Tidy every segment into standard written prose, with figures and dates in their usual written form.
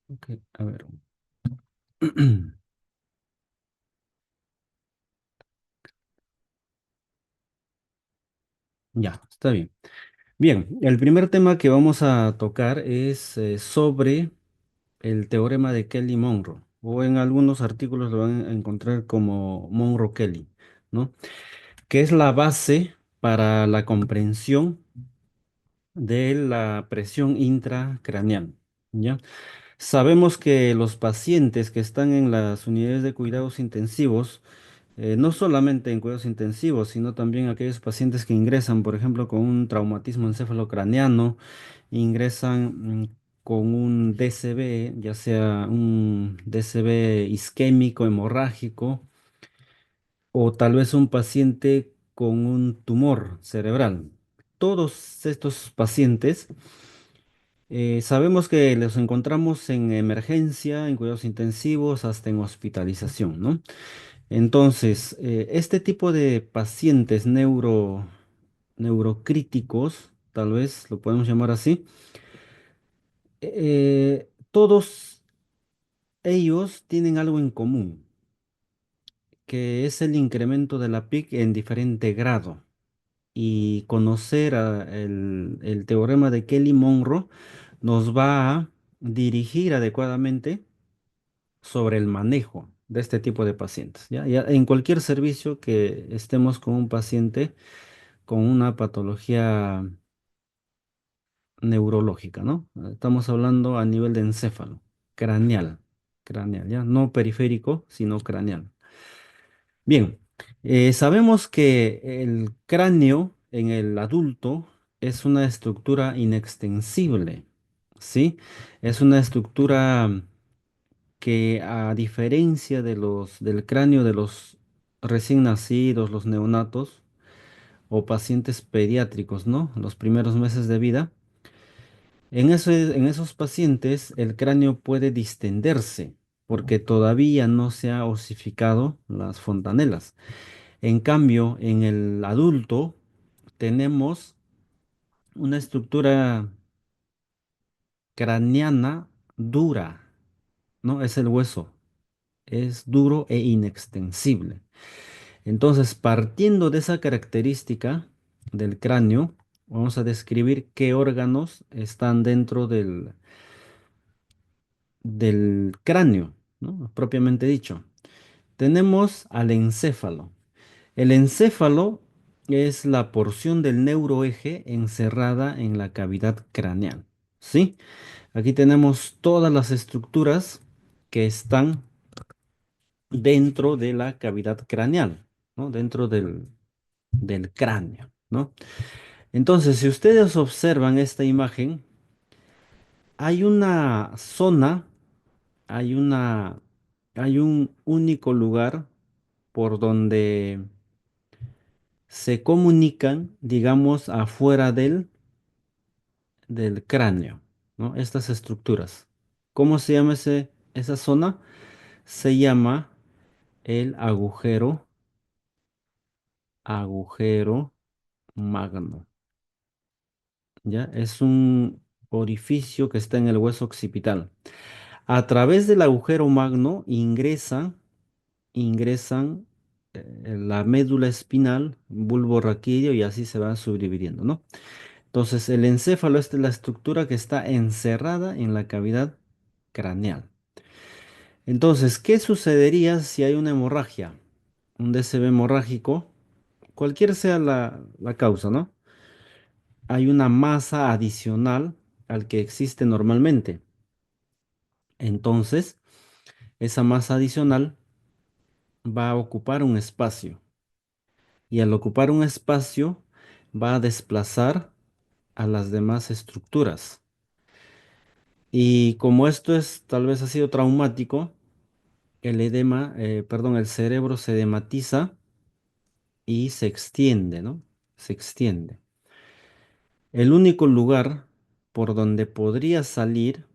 Ok, a ver. Ya, está bien. Bien, el primer tema que vamos a tocar es sobre el teorema de Kelly-Monroe, o en algunos artículos lo van a encontrar como Monroe-Kelly, ¿no? Que es la base para la comprensión de la presión intracraneal, ¿ya? Sabemos que los pacientes que están en las unidades de cuidados intensivos, no solamente en cuidados intensivos, sino también aquellos pacientes que ingresan, por ejemplo, con un traumatismo encefalocraneano, ingresan con un DCB, ya sea un DCB isquémico hemorrágico o tal vez un paciente con un tumor cerebral. Todos estos pacientes sabemos que los encontramos en emergencia, en cuidados intensivos, hasta en hospitalización, ¿no? Entonces, este tipo de pacientes neurocríticos, tal vez lo podemos llamar así, todos ellos tienen algo en común, que es el incremento de la PIC en diferente grado. Y conocer el teorema de Kelly-Monroe nos va a dirigir adecuadamente sobre el manejo de este tipo de pacientes. Ya en cualquier servicio que estemos con un paciente con una patología neurológica, ¿no? Estamos hablando a nivel de encéfalo, craneal, craneal, ¿ya? No periférico, sino craneal. Bien, sabemos que el cráneo en el adulto es una estructura inextensible, ¿sí? Es una estructura que a diferencia del cráneo de los recién nacidos, los neonatos o pacientes pediátricos, ¿no? Los primeros meses de vida, en esos pacientes el cráneo puede distenderse porque todavía no se ha osificado las fontanelas. En cambio, en el adulto tenemos una estructura craneana dura, ¿no? Es el hueso, es duro e inextensible. Entonces, partiendo de esa característica del cráneo, vamos a describir qué órganos están dentro del cráneo, ¿no? Propiamente dicho. Tenemos al encéfalo. El encéfalo es la porción del neuroeje encerrada en la cavidad craneal. ¿Sí? Aquí tenemos todas las estructuras que están dentro de la cavidad craneal, ¿no? Dentro del cráneo, ¿no? Entonces, si ustedes observan esta imagen, hay una zona, hay una, hay un único lugar por donde se comunican, digamos, afuera del cráneo, ¿no? Estas estructuras. ¿Cómo se llama esa zona? Se llama el agujero magno, ¿ya? Es un orificio que está en el hueso occipital. A través del agujero magno ingresan la médula espinal, bulbo raquídeo y así se va subdividiendo, ¿no? Entonces, el encéfalo es la estructura que está encerrada en la cavidad craneal. Entonces, ¿qué sucedería si hay una hemorragia? Un DCB hemorrágico, cualquier sea la causa, ¿no? Hay una masa adicional al que existe normalmente. Entonces, esa masa adicional va a ocupar un espacio y al ocupar un espacio va a desplazar a las demás estructuras. Y como esto es tal vez ha sido traumático, el cerebro se edematiza y se extiende, ¿no? Se extiende. El único lugar por donde podría salir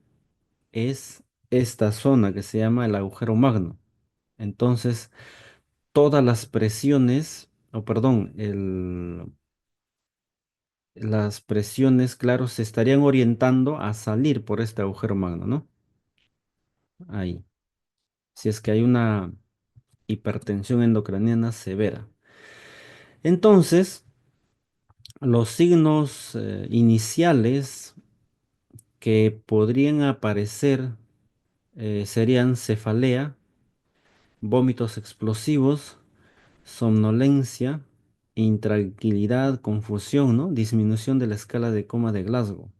es esta zona que se llama el agujero magno. Entonces, todas las presiones, o perdón, las presiones, claro, se estarían orientando a salir por este agujero magno, ¿no? ahí, si es que hay una hipertensión endocraniana severa. Entonces, los signos iniciales que podrían aparecer serían cefalea, vómitos explosivos, somnolencia, intranquilidad, confusión, ¿no? Disminución de la escala de coma de Glasgow.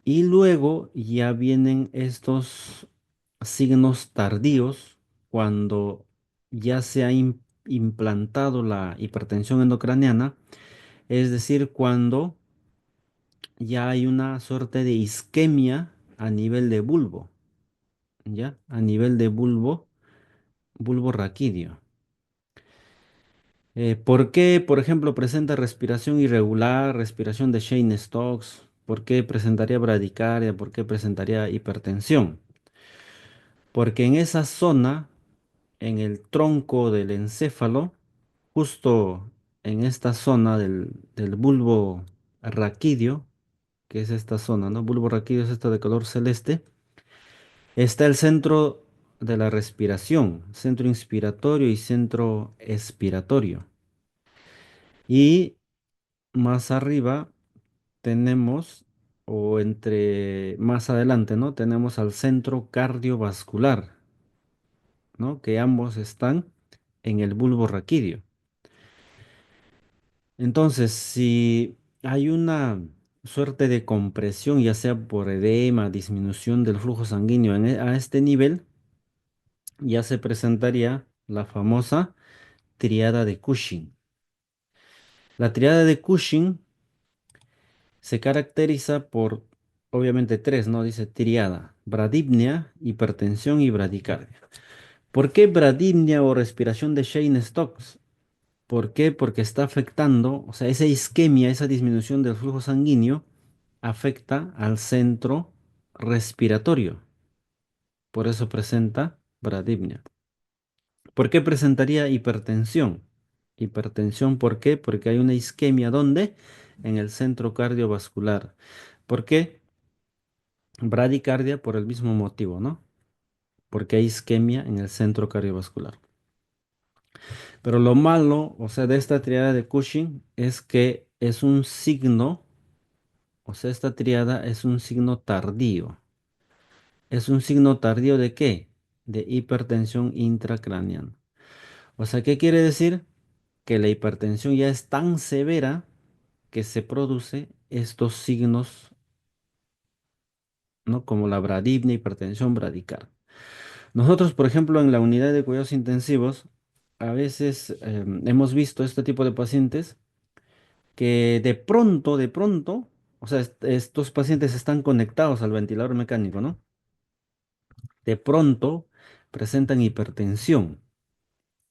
Y luego ya vienen estos signos tardíos cuando ya se ha implantado la hipertensión endocraniana, es decir, cuando ya hay una suerte de isquemia a nivel de bulbo, ¿ya? A nivel de bulbo, bulbo raquídeo. ¿Por qué, por ejemplo, presenta respiración irregular, respiración de Shane-Stokes? ¿Por qué presentaría bradicardia? ¿Por qué presentaría hipertensión? Porque en esa zona, en el tronco del encéfalo, justo en esta zona del bulbo raquídeo, que es esta zona, ¿no? Bulbo raquídeo es esta de color celeste, está el centro de la respiración, centro inspiratorio y centro expiratorio. Y más arriba tenemos, o entre más adelante, ¿no? Tenemos al centro cardiovascular, ¿no? Que ambos están en el bulbo raquídeo. Entonces, si hay una suerte de compresión, ya sea por edema, disminución del flujo sanguíneo a este nivel, ya se presentaría la famosa triada de Cushing. La triada de Cushing se caracteriza por, obviamente, tres, ¿no? Dice triada, bradipnea, hipertensión y bradicardia. ¿Por qué bradipnea o respiración de Shane-Stokes? ¿Por qué? Porque está afectando, o sea, esa isquemia, esa disminución del flujo sanguíneo, afecta al centro respiratorio. Por eso presenta bradipnea. ¿Por qué presentaría hipertensión? Hipertensión, ¿por qué? Porque hay una isquemia, ¿dónde? En el centro cardiovascular. ¿Por qué? Bradicardia por el mismo motivo, ¿no? Porque hay isquemia en el centro cardiovascular. Pero lo malo, o sea, de esta triada de Cushing es que es un signo, o sea, esta triada es un signo tardío. ¿Es un signo tardío de qué? De hipertensión intracraneana. O sea, ¿qué quiere decir? Que la hipertensión ya es tan severa que se produce estos signos, ¿no? Como la bradipnea, hipertensión bradicardia. Nosotros, por ejemplo, en la unidad de cuidados intensivos, a veces hemos visto este tipo de pacientes que de pronto, o sea, estos pacientes están conectados al ventilador mecánico, ¿no? De pronto presentan hipertensión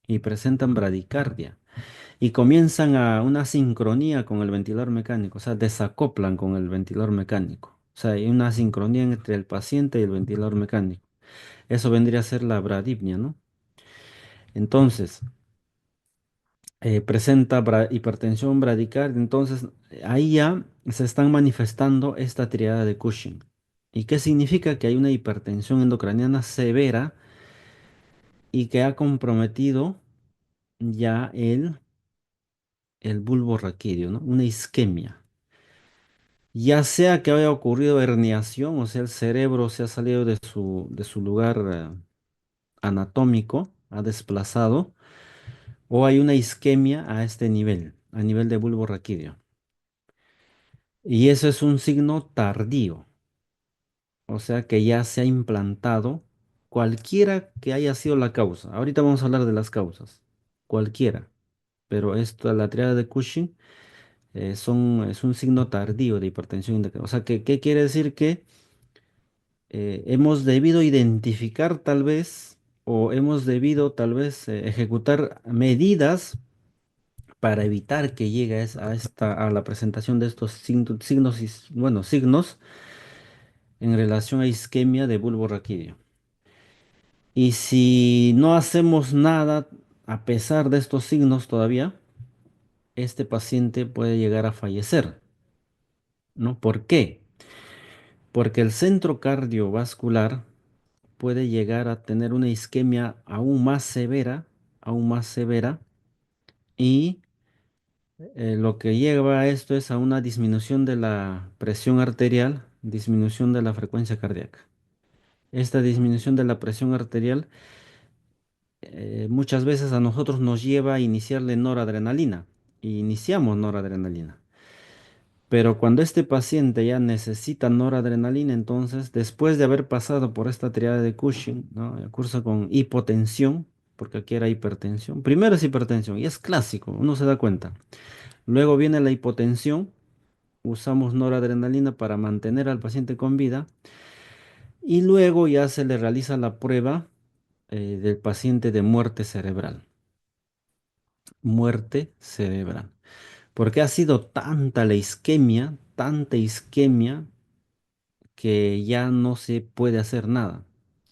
y presentan bradicardia y comienzan a una sincronía con el ventilador mecánico, o sea, desacoplan con el ventilador mecánico. O sea, hay una sincronía entre el paciente y el ventilador mecánico. Eso vendría a ser la bradipnea, ¿no? Entonces, presenta hipertensión bradicardia, entonces ahí ya se están manifestando esta triada de Cushing. ¿Y qué significa? Que hay una hipertensión endocraniana severa y que ha comprometido ya el bulbo raquídeo, ¿no? Una isquemia. Ya sea que haya ocurrido herniación, o sea, el cerebro se ha salido de su lugar anatómico, ha desplazado, o hay una isquemia a este nivel, a nivel de bulbo raquídeo. Y eso es un signo tardío, o sea que ya se ha implantado cualquiera que haya sido la causa. Ahorita vamos a hablar de las causas, cualquiera, pero esto, la triada de Cushing, es un signo tardío de hipertensión O sea, ¿qué quiere decir? Que hemos debido identificar tal vez, o hemos debido tal vez ejecutar medidas para evitar que llegue a la presentación de estos signos, bueno, signos en relación a isquemia de bulbo raquídeo. Y si no hacemos nada, a pesar de estos signos todavía, este paciente puede llegar a fallecer, ¿no? ¿Por qué? Porque el centro cardiovascular puede llegar a tener una isquemia aún más severa, y lo que lleva a esto es a una disminución de la presión arterial, disminución de la frecuencia cardíaca. Esta disminución de la presión arterial muchas veces a nosotros nos lleva a iniciarle noradrenalina, y iniciamos noradrenalina. Pero cuando este paciente ya necesita noradrenalina, entonces, después de haber pasado por esta triada de Cushing, ¿no? Cursa con hipotensión, porque aquí era hipertensión. Primero es hipertensión, y es clásico, uno se da cuenta. Luego viene la hipotensión, usamos noradrenalina para mantener al paciente con vida, y luego ya se le realiza la prueba del paciente de muerte cerebral. Muerte cerebral. Porque ha sido tanta isquemia, que ya no se puede hacer nada.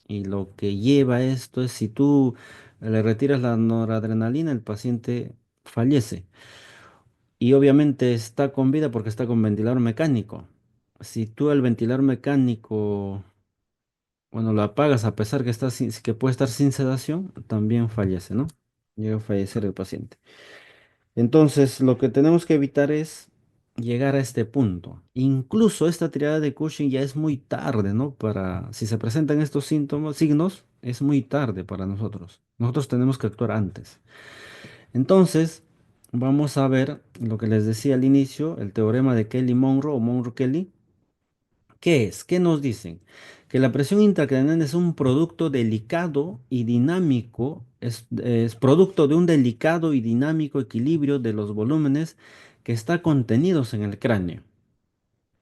Y lo que lleva a esto es, si tú le retiras la noradrenalina, el paciente fallece. Y obviamente está con vida porque está con ventilador mecánico. Si tú el ventilador mecánico, bueno, lo apagas a pesar que que puede estar sin sedación, también fallece, ¿no? Llega a fallecer el paciente. Entonces, lo que tenemos que evitar es llegar a este punto. Incluso esta triada de Cushing ya es muy tarde, ¿no? Si se presentan estos síntomas, signos, es muy tarde para nosotros. Nosotros tenemos que actuar antes. Entonces, vamos a ver lo que les decía al inicio, el teorema de Kelly-Monro o Monro-Kelly. ¿Qué es? ¿Qué nos dicen? Que la presión intracraneal es un producto delicado y dinámico, es producto de un delicado y dinámico equilibrio de los volúmenes que está contenidos en el cráneo.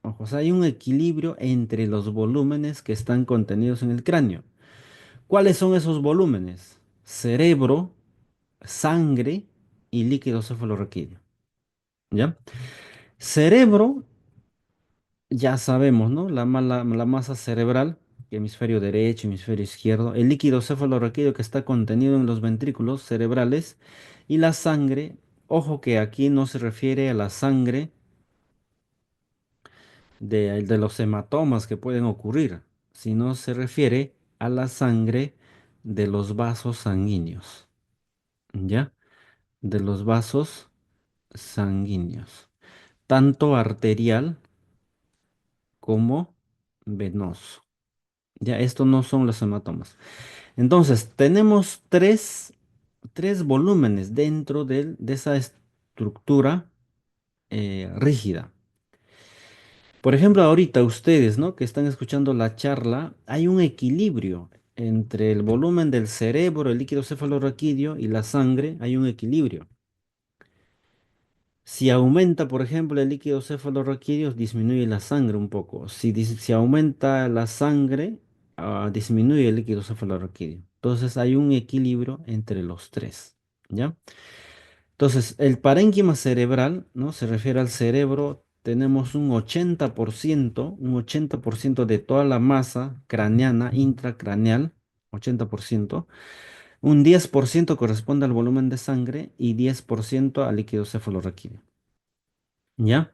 Ojo, o sea, hay un equilibrio entre los volúmenes que están contenidos en el cráneo. ¿Cuáles son esos volúmenes? Cerebro, sangre y líquido cefalorraquídeo. ¿Ya? Cerebro, ya sabemos, ¿no? La masa cerebral, hemisferio derecho, hemisferio izquierdo, el líquido cefalorraquídeo que está contenido en los ventrículos cerebrales, y la sangre. Ojo que aquí no se refiere a la sangre de los hematomas que pueden ocurrir, sino se refiere a la sangre de los vasos sanguíneos, ¿ya? De los vasos sanguíneos, tanto arterial como venoso. Ya, estos no son los hematomas. Entonces, tenemos tres volúmenes dentro de esa estructura rígida. Por ejemplo, ahorita ustedes, ¿no? Que están escuchando la charla, hay un equilibrio entre el volumen del cerebro, el líquido cefalorraquídeo y la sangre, hay un equilibrio. Si aumenta, por ejemplo, el líquido cefalorraquídeo, disminuye la sangre un poco. Si aumenta la sangre, disminuye el líquido cefalorraquídeo. Entonces hay un equilibrio entre los tres, ¿ya? Entonces, el parénquima cerebral, ¿no? Se refiere al cerebro. Tenemos un 80% de toda la masa craneana, intracraneal, 80%. Un 10% corresponde al volumen de sangre y 10% al líquido cefalorraquídeo. ¿Ya?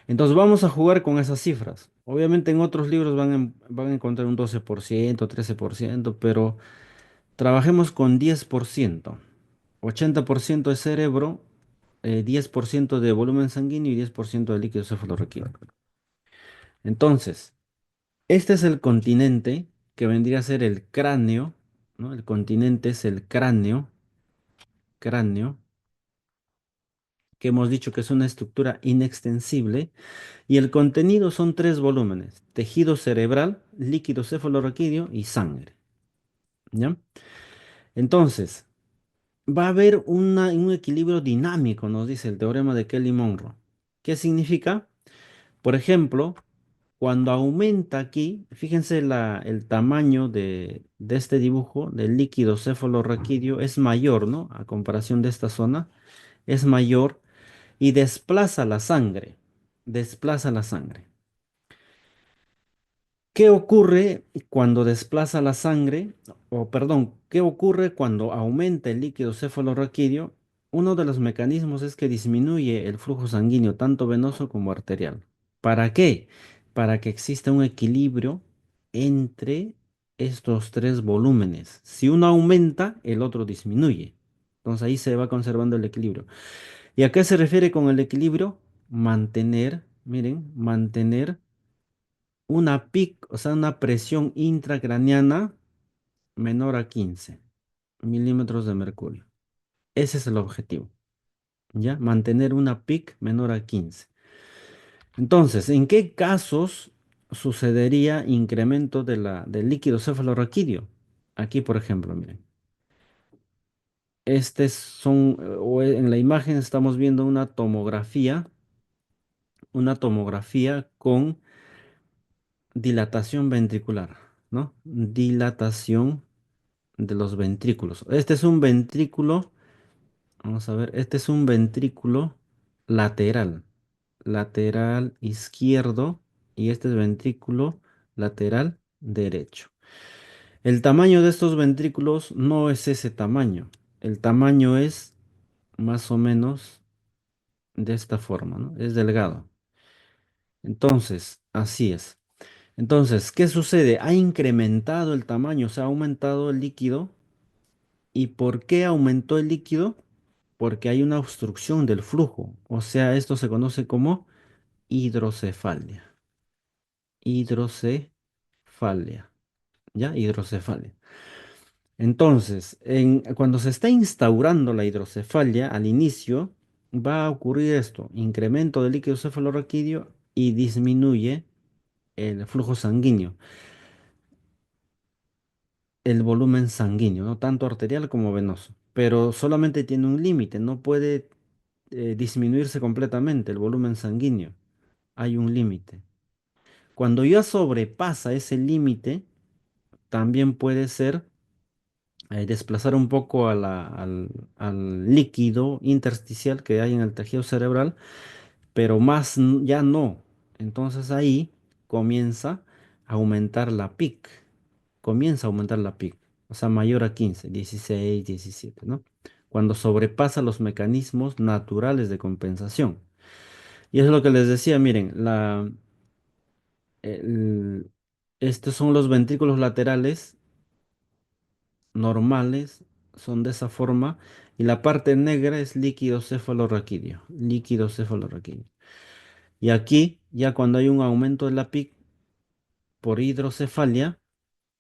Entonces vamos a jugar con esas cifras. Obviamente en otros libros van a encontrar un 12%, 13%, pero trabajemos con 10%. 80% de cerebro, 10% de volumen sanguíneo y 10% de líquido cefalorraquídeo. Entonces, este es el continente que vendría a ser el cráneo, ¿no? El continente es el cráneo, que hemos dicho que es una estructura inextensible. Y el contenido son tres volúmenes: tejido cerebral, líquido cefalorraquídeo y sangre. ¿Ya? Entonces, va a haber un equilibrio dinámico, nos dice el teorema de Kelly-Monro. ¿Qué significa? Por ejemplo, cuando aumenta aquí, fíjense el tamaño de este dibujo del líquido cefalorraquídeo es mayor, ¿no? A comparación de esta zona, es mayor y desplaza la sangre. Desplaza la sangre. ¿Qué ocurre cuando desplaza la sangre? O perdón, ¿qué ocurre cuando aumenta el líquido cefalorraquídeo? Uno de los mecanismos es que disminuye el flujo sanguíneo, tanto venoso como arterial. ¿Para qué? Para que exista un equilibrio entre estos tres volúmenes. Si uno aumenta, el otro disminuye. Entonces ahí se va conservando el equilibrio. ¿Y a qué se refiere con el equilibrio? Mantener, miren, mantener una PIC, o sea, una presión intracraneana menor a 15 milímetros de mercurio. Ese es el objetivo, ¿ya? Mantener una PIC menor a 15. Entonces, ¿en qué casos sucedería incremento del líquido cefalorraquídeo? Aquí, por ejemplo, miren. En la imagen estamos viendo una tomografía con dilatación ventricular, ¿no? Dilatación de los ventrículos. Este es un ventrículo, vamos a ver, este es un ventrículo lateral, lateral izquierdo, y este es ventrículo lateral derecho. El tamaño de estos ventrículos no es ese tamaño. El tamaño es más o menos de esta forma, ¿no? Es delgado. Entonces, así es. Entonces, ¿qué sucede? Ha incrementado el tamaño, o sea, ha aumentado el líquido. ¿Y por qué aumentó el líquido? Porque hay una obstrucción del flujo. O sea, esto se conoce como hidrocefalia. Hidrocefalia. ¿Ya? Hidrocefalia. Entonces, cuando se está instaurando la hidrocefalia, al inicio va a ocurrir esto, incremento del líquido cefalorraquídeo y disminuye el flujo sanguíneo, el volumen sanguíneo, ¿no? Tanto arterial como venoso, pero solamente tiene un límite, no puede disminuirse completamente el volumen sanguíneo, hay un límite. Cuando ya sobrepasa ese límite, también puede ser desplazar un poco al líquido intersticial que hay en el tejido cerebral, pero ya no. Entonces ahí comienza a aumentar la PIC, comienza a aumentar la PIC, o sea, mayor a 15, 16, 17, ¿no? Cuando sobrepasa los mecanismos naturales de compensación. Y eso es lo que les decía, miren, el- estos son los ventrículos laterales normales, son de esa forma, y la parte negra es líquido cefalorraquídeo, líquido cefalorraquídeo. Y aquí, ya cuando hay un aumento de la PIC por hidrocefalia,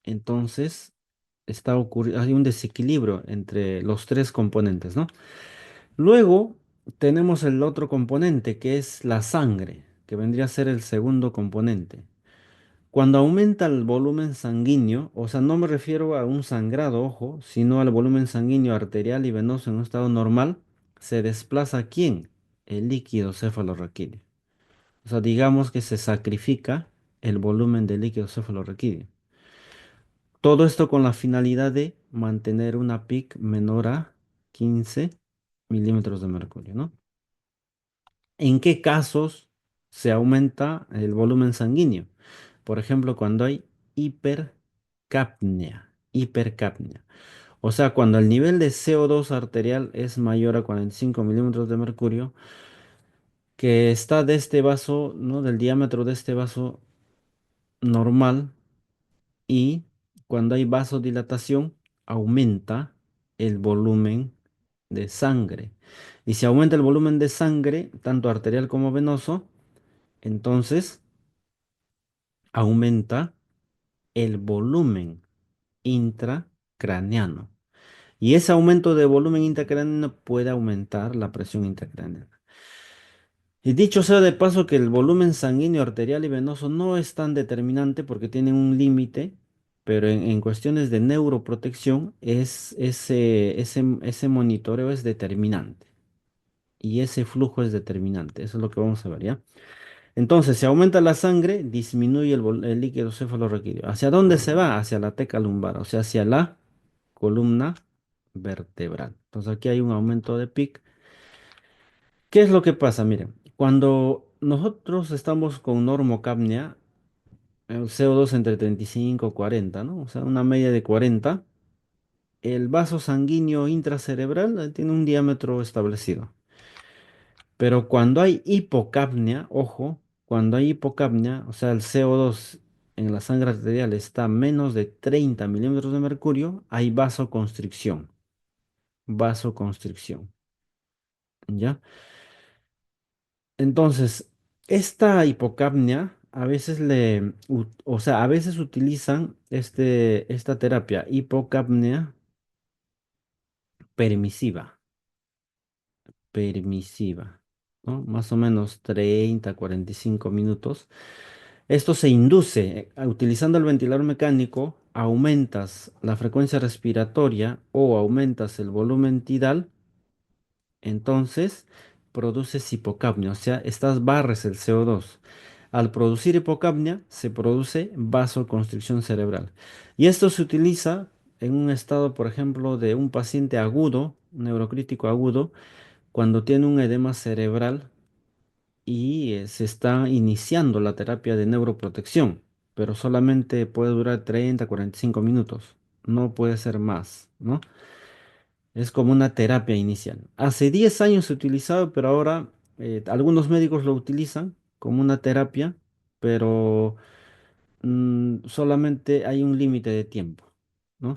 entonces hay un desequilibrio entre los tres componentes, ¿no? Luego tenemos el otro componente que es la sangre, que vendría a ser el segundo componente. Cuando aumenta el volumen sanguíneo, o sea, no me refiero a un sangrado, ojo, sino al volumen sanguíneo arterial y venoso en un estado normal, se desplaza ¿quién? El líquido cefalorraquídeo. O sea, digamos que se sacrifica el volumen de líquido cefalorraquídeo. Todo esto con la finalidad de mantener una PIC menor a 15 milímetros de mercurio, ¿no? ¿En qué casos se aumenta el volumen sanguíneo? Por ejemplo, cuando hay hipercapnia, hipercapnia. O sea, cuando el nivel de CO2 arterial es mayor a 45 milímetros de mercurio, que está de este vaso, ¿no? Del diámetro de este vaso normal, y cuando hay vasodilatación, aumenta el volumen de sangre. Y si aumenta el volumen de sangre, tanto arterial como venoso, entonces aumenta el volumen intracraneano. Y ese aumento de volumen intracraneano puede aumentar la presión intracraneana. Y dicho sea de paso que el volumen sanguíneo arterial y venoso no es tan determinante porque tienen un límite, pero en cuestiones de neuroprotección ese monitoreo es determinante. Y ese flujo es determinante. Eso es lo que vamos a ver, ¿ya? Entonces, si aumenta la sangre, disminuye el líquido cefalorraquídeo. ¿Hacia dónde se va? Hacia la teca lumbar, o sea, hacia la columna vertebral. Entonces, aquí hay un aumento de PIC. ¿Qué es lo que pasa? Miren, cuando nosotros estamos con normocapnia, el CO2 entre 35 y 40, ¿no? O sea, una media de 40, el vaso sanguíneo intracerebral tiene un diámetro establecido. Pero cuando hay hipocapnia, ojo, cuando hay hipocapnia, o sea, el CO2 en la sangre arterial está menos de 30 milímetros de mercurio, hay vasoconstricción. Vasoconstricción. ¿Ya? Entonces, esta hipocapnia a veces o sea, a veces utilizan esta terapia hipocapnia permisiva, permisiva, ¿no? Más o menos 30, 45 minutos. Esto se induce utilizando el ventilador mecánico, aumentas la frecuencia respiratoria o aumentas el volumen tidal, entonces produces hipocapnia, o sea, estas barres el CO2. Al producir hipocapnia, se produce vasoconstricción cerebral. Y esto se utiliza en un estado, por ejemplo, de un paciente agudo, un neurocrítico agudo, cuando tiene un edema cerebral y se está iniciando la terapia de neuroprotección, pero solamente puede durar 30, 45 minutos. No puede ser más, ¿no? Es como una terapia inicial. Hace 10 años se utilizaba, pero ahora algunos médicos lo utilizan como una terapia, pero solamente hay un límite de tiempo, ¿no?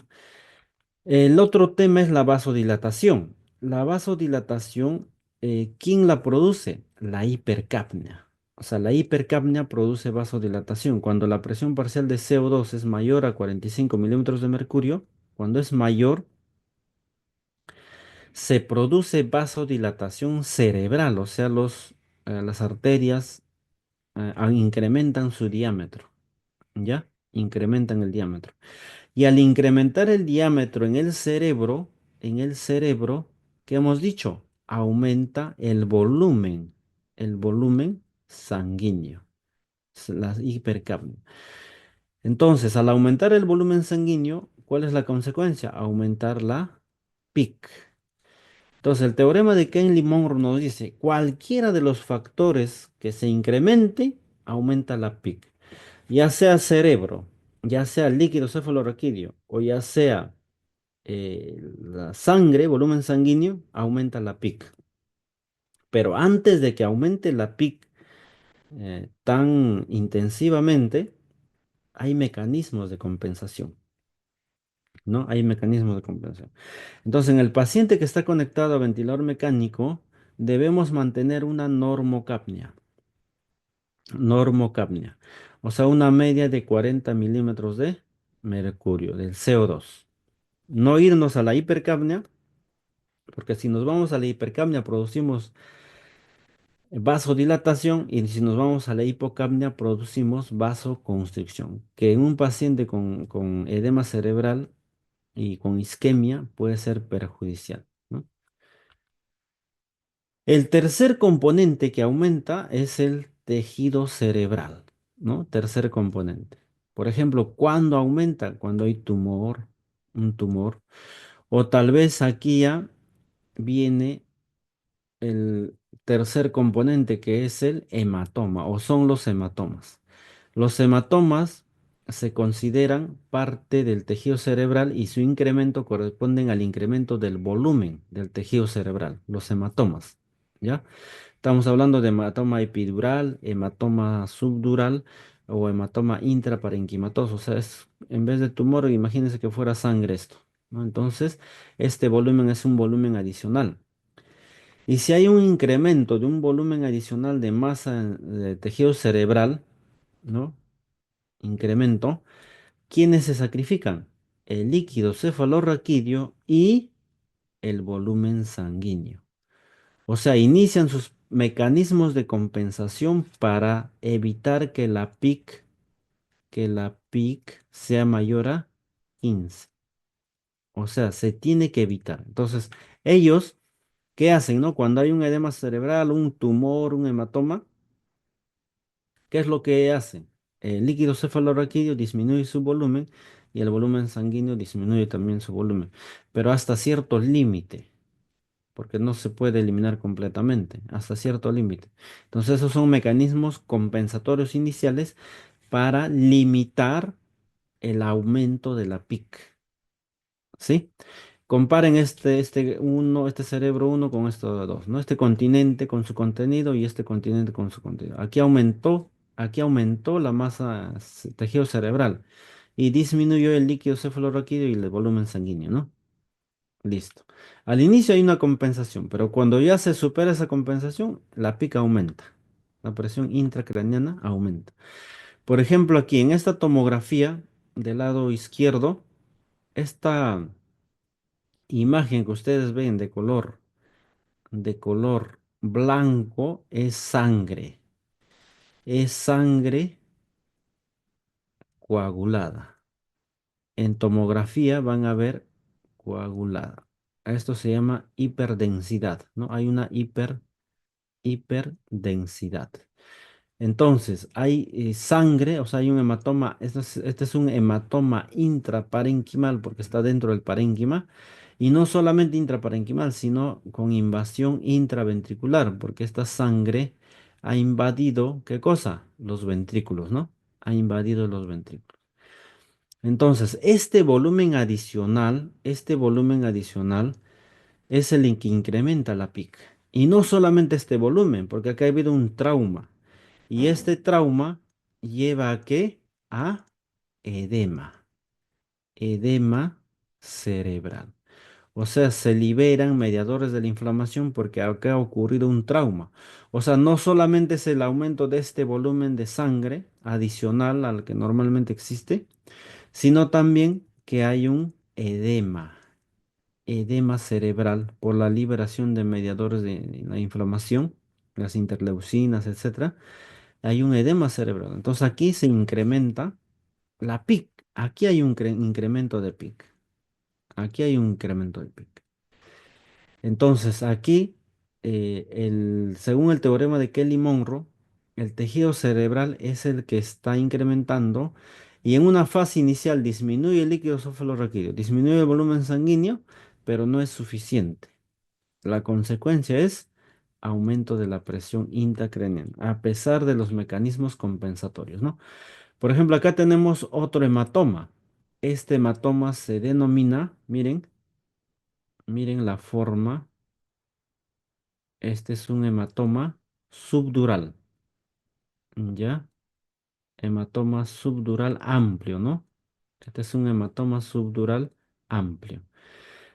El otro tema es la vasodilatación. La vasodilatación, ¿quién la produce? La hipercapnia. O sea, la hipercapnia produce vasodilatación. Cuando la presión parcial de CO2 es mayor a 45 milímetros de mercurio, cuando es mayor, se produce vasodilatación cerebral, o sea, las arterias incrementan su diámetro, ¿ya? Incrementan el diámetro. Y al incrementar el diámetro en el cerebro, ¿qué hemos dicho? Aumenta el volumen sanguíneo, la hipercapnia. Entonces, al aumentar el volumen sanguíneo, ¿cuál es la consecuencia? Aumentar la PIC. Entonces, el teorema de Kennedy-Monroe nos dice, cualquiera de los factores que se incremente, aumenta la PIC. Ya sea cerebro, ya sea líquido cefalorraquídeo o ya sea la sangre, volumen sanguíneo, aumenta la PIC. Pero antes de que aumente la PIC tan intensivamente, hay mecanismos de compensación, ¿no? Hay mecanismos de compensación. Entonces, en el paciente que está conectado a ventilador mecánico, debemos mantener una normocapnia. Normocapnia. O sea, una media de 40 milímetros de mercurio, del CO2. No irnos a la hipercapnia, porque si nos vamos a la hipercapnia producimos vasodilatación y si nos vamos a la hipocapnia producimos vasoconstricción, que en un paciente con edema cerebral y con isquemia puede ser perjudicial, ¿no? El tercer componente que aumenta es el tejido cerebral, ¿no? Tercer componente. Por ejemplo, ¿cuándo aumenta? Cuando hay tumor, un tumor. O tal vez aquí ya viene el tercer componente que es el hematoma o son los hematomas. Los hematomas se consideran parte del tejido cerebral y su incremento corresponden al incremento del volumen del tejido cerebral, los hematomas, ¿ya? Estamos hablando de hematoma epidural, hematoma subdural o hematoma intraparenquimatoso, o sea, en vez de tumor, imagínense que fuera sangre esto, ¿no? Entonces, este volumen es un volumen adicional. Y si hay un incremento de un volumen adicional de masa de tejido cerebral, ¿no? Incremento, ¿quiénes se sacrifican? El líquido cefalorraquídeo y el volumen sanguíneo. O sea, inician sus mecanismos de compensación para evitar que la PIC sea mayor a 15. O sea, se tiene que evitar. Entonces, ellos, ¿qué hacen, no? Cuando hay un edema cerebral, un tumor, un hematoma, ¿qué es lo que hacen? El líquido cefalorraquídeo disminuye su volumen y el volumen sanguíneo disminuye también su volumen, pero hasta cierto límite, porque no se puede eliminar completamente, hasta cierto límite. Entonces, esos son mecanismos compensatorios iniciales para limitar el aumento de la PIC, ¿sí? Comparen este cerebro uno con estos dos, ¿no? Este continente con su contenido y este continente con su contenido. Aquí aumentó aquí aumentó la masa tejido cerebral y disminuyó el líquido cefalorraquídeo y el volumen sanguíneo, ¿no? Listo. Al inicio hay una compensación, pero cuando ya se supera esa compensación, la pica aumenta. La presión intracraneana aumenta. Por ejemplo, aquí en esta tomografía del lado izquierdo, esta imagen que ustedes ven de color blanco es sangre coagulada. En tomografía van a ver coagulada. A esto se llama hiperdensidad, ¿no? Hay una hiperdensidad. Entonces, hay sangre, o sea, hay un hematoma. Este es un hematoma intraparenquimal porque está dentro del parénquima. Y no solamente intraparenquimal, sino con invasión intraventricular, porque esta sangre ha invadido, ¿qué cosa? Los ventrículos, ¿no? Ha invadido los ventrículos. Entonces, este volumen adicional es el que incrementa la PIC. Y no solamente este volumen, porque acá ha habido un trauma. Y este trauma lleva a qué? A edema, edema cerebral. O sea, se liberan mediadores de la inflamación porque acá ha ocurrido un trauma. O sea, no solamente es el aumento de este volumen de sangre adicional al que normalmente existe, sino también que hay un edema cerebral por la liberación de mediadores de la inflamación, las interleucinas, etcétera. Hay un edema cerebral. Entonces aquí se incrementa la PIC. Aquí hay un incremento de PIC. Aquí hay un incremento de PIC. Entonces aquí, según el teorema de Kelly-Monro, el tejido cerebral es el que está incrementando y en una fase inicial disminuye el líquido cefalorraquídeo, disminuye el volumen sanguíneo, pero no es suficiente. La consecuencia es aumento de la presión intracraneana, a pesar de los mecanismos compensatorios, ¿no? Por ejemplo, acá tenemos otro hematoma. Este hematoma se denomina, miren la forma. Este es un hematoma subdural, ¿ya? Hematoma subdural amplio, ¿no? Este es un hematoma subdural amplio.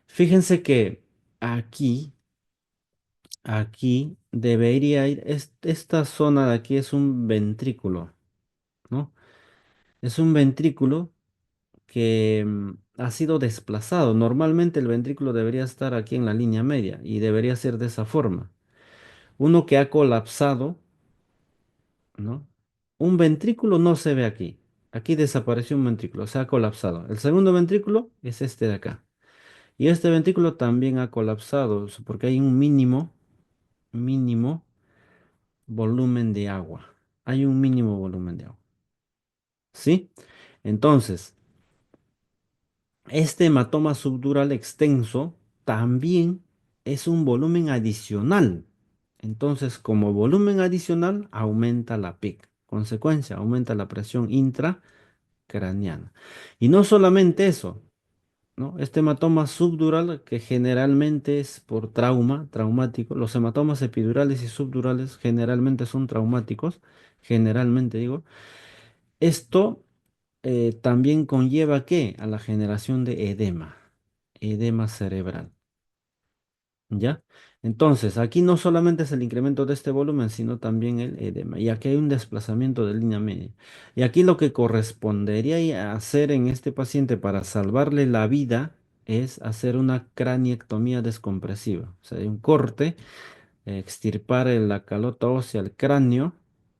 Fíjense que aquí, aquí debería ir, esta zona de aquí es un ventrículo, ¿no? Es un ventrículo que ha sido desplazado. Normalmente el ventrículo debería estar aquí en la línea media y debería ser de esa forma. Uno que ha colapsado, ¿no? Un ventrículo no se ve aquí. Aquí desapareció un ventrículo, se ha colapsado. El segundo ventrículo es este de acá. Y este ventrículo también ha colapsado porque hay un mínimo volumen de agua. Hay un mínimo volumen de agua. ¿Sí? Entonces, este hematoma subdural extenso también es un volumen adicional. Entonces, como volumen adicional, aumenta la PIC. Consecuencia, aumenta la presión intracraneana. Y no solamente eso, ¿no? Este hematoma subdural, que generalmente es por traumático. Los hematomas epidurales y subdurales generalmente son traumáticos, generalmente digo. Esto también conlleva ¿qué? A la generación de edema cerebral, ¿ya? Entonces, aquí no solamente es el incremento de este volumen, sino también el edema. Y aquí hay un desplazamiento de línea media. Y aquí lo que correspondería hacer en este paciente para salvarle la vida es hacer una craniectomía descompresiva. O sea, hay un corte, extirpar la calota ósea al cráneo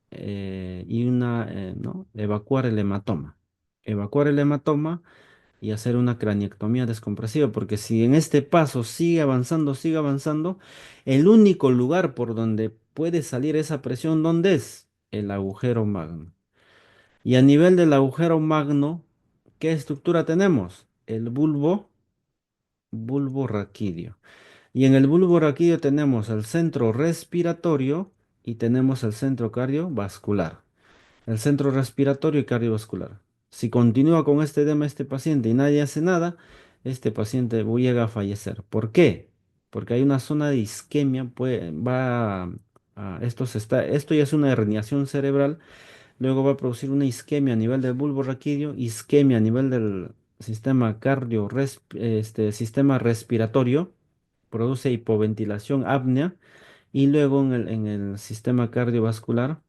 y ¿no? Evacuar el hematoma. Evacuar el hematoma y hacer una craniectomía descompresiva, porque si en este paso sigue avanzando, el único lugar por donde puede salir esa presión, ¿dónde es? El agujero magno. Y a nivel del agujero magno, ¿qué estructura tenemos? El bulbo raquídeo. Y en el bulbo raquídeo tenemos el centro respiratorio y tenemos el centro cardiovascular. El centro respiratorio y cardiovascular. Si continúa con este edema este paciente y nadie hace nada, este paciente llega a fallecer. ¿Por qué? Porque hay una zona de isquemia, esto ya es una herniación cerebral luego va a producir una isquemia a nivel del bulbo raquídeo, isquemia a nivel del sistema sistema respiratorio, produce hipoventilación, apnea, y luego en el sistema cardiovascular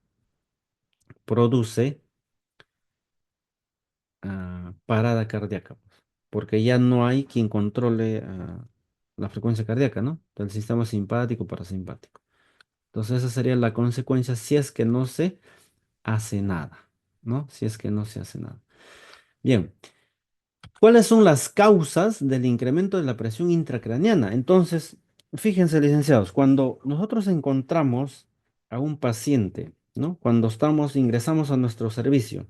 produce parada cardíaca, pues, porque ya no hay quien controle la frecuencia cardíaca, ¿no? Del sistema simpático, parasimpático. Entonces esa sería la consecuencia si es que no se hace nada, ¿no? Si es que no se hace nada. Bien, ¿cuáles son las causas del incremento de la presión intracraneana? Entonces, fíjense, licenciados, cuando nosotros encontramos a un paciente, ¿no? Cuando ingresamos a nuestro servicio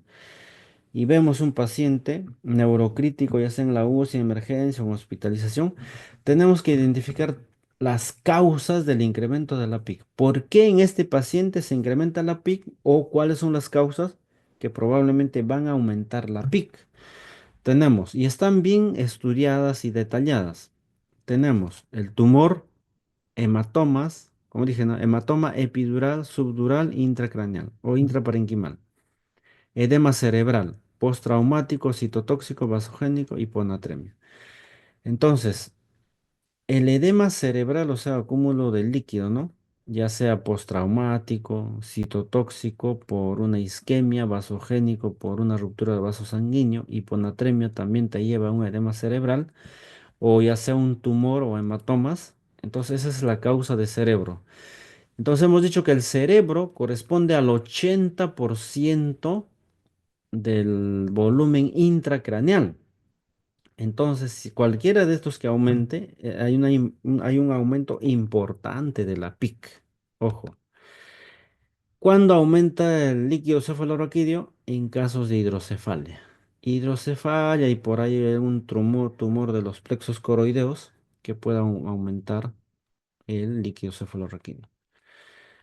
y vemos un paciente neurocrítico, ya sea en la UCI, en emergencia o en hospitalización, tenemos que identificar las causas del incremento de la PIC. ¿Por qué en este paciente se incrementa la PIC o cuáles son las causas que probablemente van a aumentar la PIC? Tenemos, y están bien estudiadas y detalladas. Tenemos el tumor, hematomas, como dije, ¿no? Hematoma epidural, subdural, intracraneal o intraparenquimal. Edema cerebral, postraumático, citotóxico, vasogénico, hiponatremia. Entonces, el edema cerebral, o sea, acúmulo de líquido, ¿no? Ya sea postraumático, citotóxico por una isquemia, vasogénico por una ruptura de vaso sanguíneo, hiponatremia también te lleva a un edema cerebral, o ya sea un tumor o hematomas. Entonces, esa es la causa de cerebro. Entonces, hemos dicho que el cerebro corresponde al 80% del volumen intracraneal. Entonces, si cualquiera de estos que aumente, hay un aumento importante de la PIC. Ojo. ¿Cuándo aumenta el líquido cefalorraquídeo? En casos de hidrocefalia. Hidrocefalia y por ahí hay un tumor de los plexos coroideos que pueda aumentar el líquido cefalorraquídeo.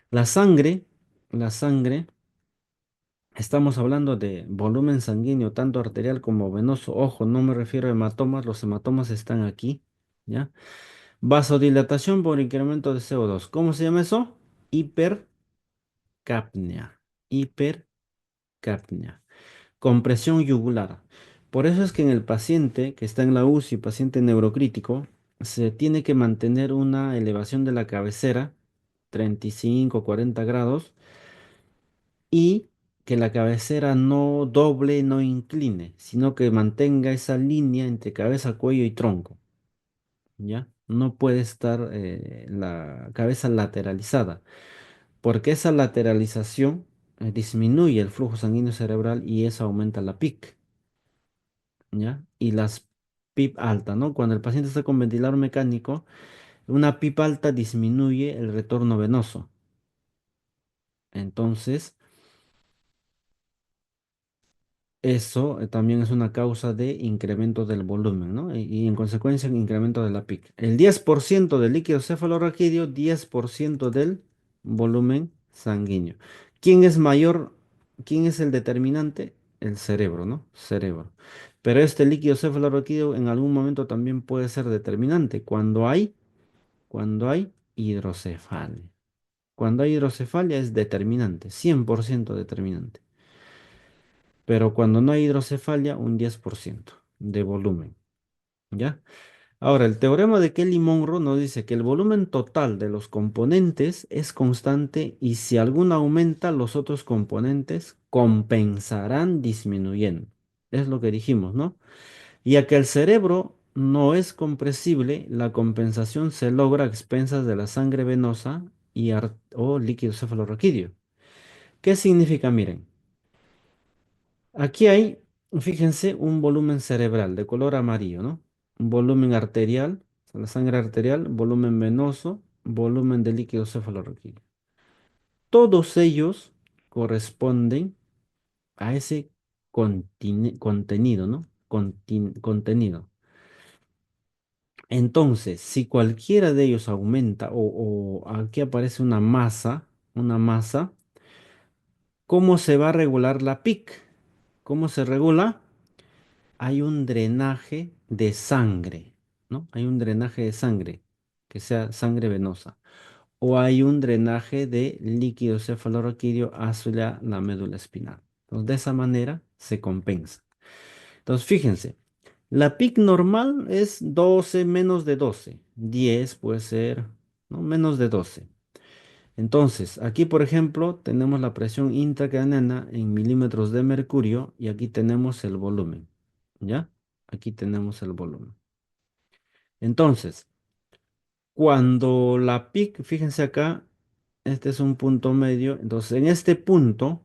La sangre, la sangre. Estamos hablando de volumen sanguíneo, tanto arterial como venoso. Ojo, no me refiero a hematomas, los hematomas están aquí, ¿ya? Vasodilatación por incremento de CO2. ¿Cómo se llama eso? Hipercapnia. Hipercapnia. Compresión yugular. Por eso es que en el paciente que está en la UCI, paciente neurocrítico, se tiene que mantener una elevación de la cabecera, 35, 40 grados, y que la cabecera no doble, no incline, sino que mantenga esa línea entre cabeza, cuello y tronco, ¿ya? No puede estar la cabeza lateralizada, porque esa lateralización disminuye el flujo sanguíneo cerebral y eso aumenta la PIC, ¿ya? Y las PIP alta, ¿no? Cuando el paciente está con ventilador mecánico, una PIP alta disminuye el retorno venoso. Entonces, eso también es una causa de incremento del volumen, ¿no? Y en consecuencia, incremento de la PIC. El 10% del líquido cefalorraquídeo, 10% del volumen sanguíneo. ¿Quién es mayor? ¿Quién es el determinante? El cerebro, ¿no? Cerebro. Pero este líquido cefalorraquídeo en algún momento también puede ser determinante cuando hay hidrocefalia. Cuando hay hidrocefalia es determinante, 100% determinante. Pero cuando no hay hidrocefalia, un 10% de volumen, ¿ya? Ahora, el teorema de Kelly-Monroe nos dice que el volumen total de los componentes es constante y si alguno aumenta, los otros componentes compensarán disminuyendo. Es lo que dijimos, ¿no? Ya que el cerebro no es compresible, la compensación se logra a expensas de la sangre venosa o líquido cefalorraquídeo. ¿Qué significa? Miren. Aquí hay, fíjense, un volumen cerebral de color amarillo, ¿no? Un volumen arterial, o sea, la sangre arterial, volumen venoso, volumen de líquido cefalorraquídeo. Todos ellos corresponden a ese contenido, ¿no? Contenido. Entonces, si cualquiera de ellos aumenta o aquí aparece una masa, ¿cómo se va a regular la PIC? ¿Cómo se regula? Hay un drenaje de sangre, ¿no? Hay un drenaje de sangre, que sea sangre venosa. O hay un drenaje de líquido cefalorraquídeo hacia la médula espinal. Entonces, de esa manera se compensa. Entonces, fíjense, la PIC normal es 12 menos de 12. 10 puede ser, ¿no? Menos de 12. Entonces, aquí, por ejemplo, tenemos la presión intracraneana en milímetros de mercurio y aquí tenemos el volumen. ¿Ya? Aquí tenemos el volumen. Entonces, cuando la PIC, fíjense acá, este es un punto medio. Entonces, en este punto,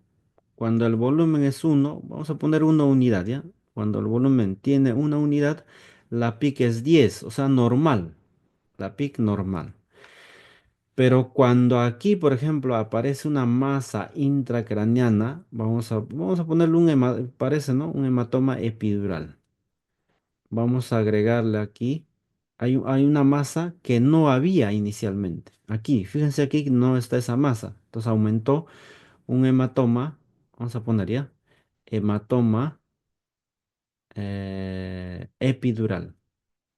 cuando el volumen es 1, vamos a poner una unidad, ¿ya? Cuando el volumen tiene una unidad, la PIC es 10, o sea, normal. La PIC normal. Pero cuando aquí, por ejemplo, aparece una masa intracraneana, vamos a ponerle parece, ¿no? Un hematoma epidural. Vamos a agregarle aquí. Hay una masa que no había inicialmente. Aquí, fíjense aquí que no está esa masa. Entonces aumentó un hematoma. Vamos a poner ya. Hematoma epidural.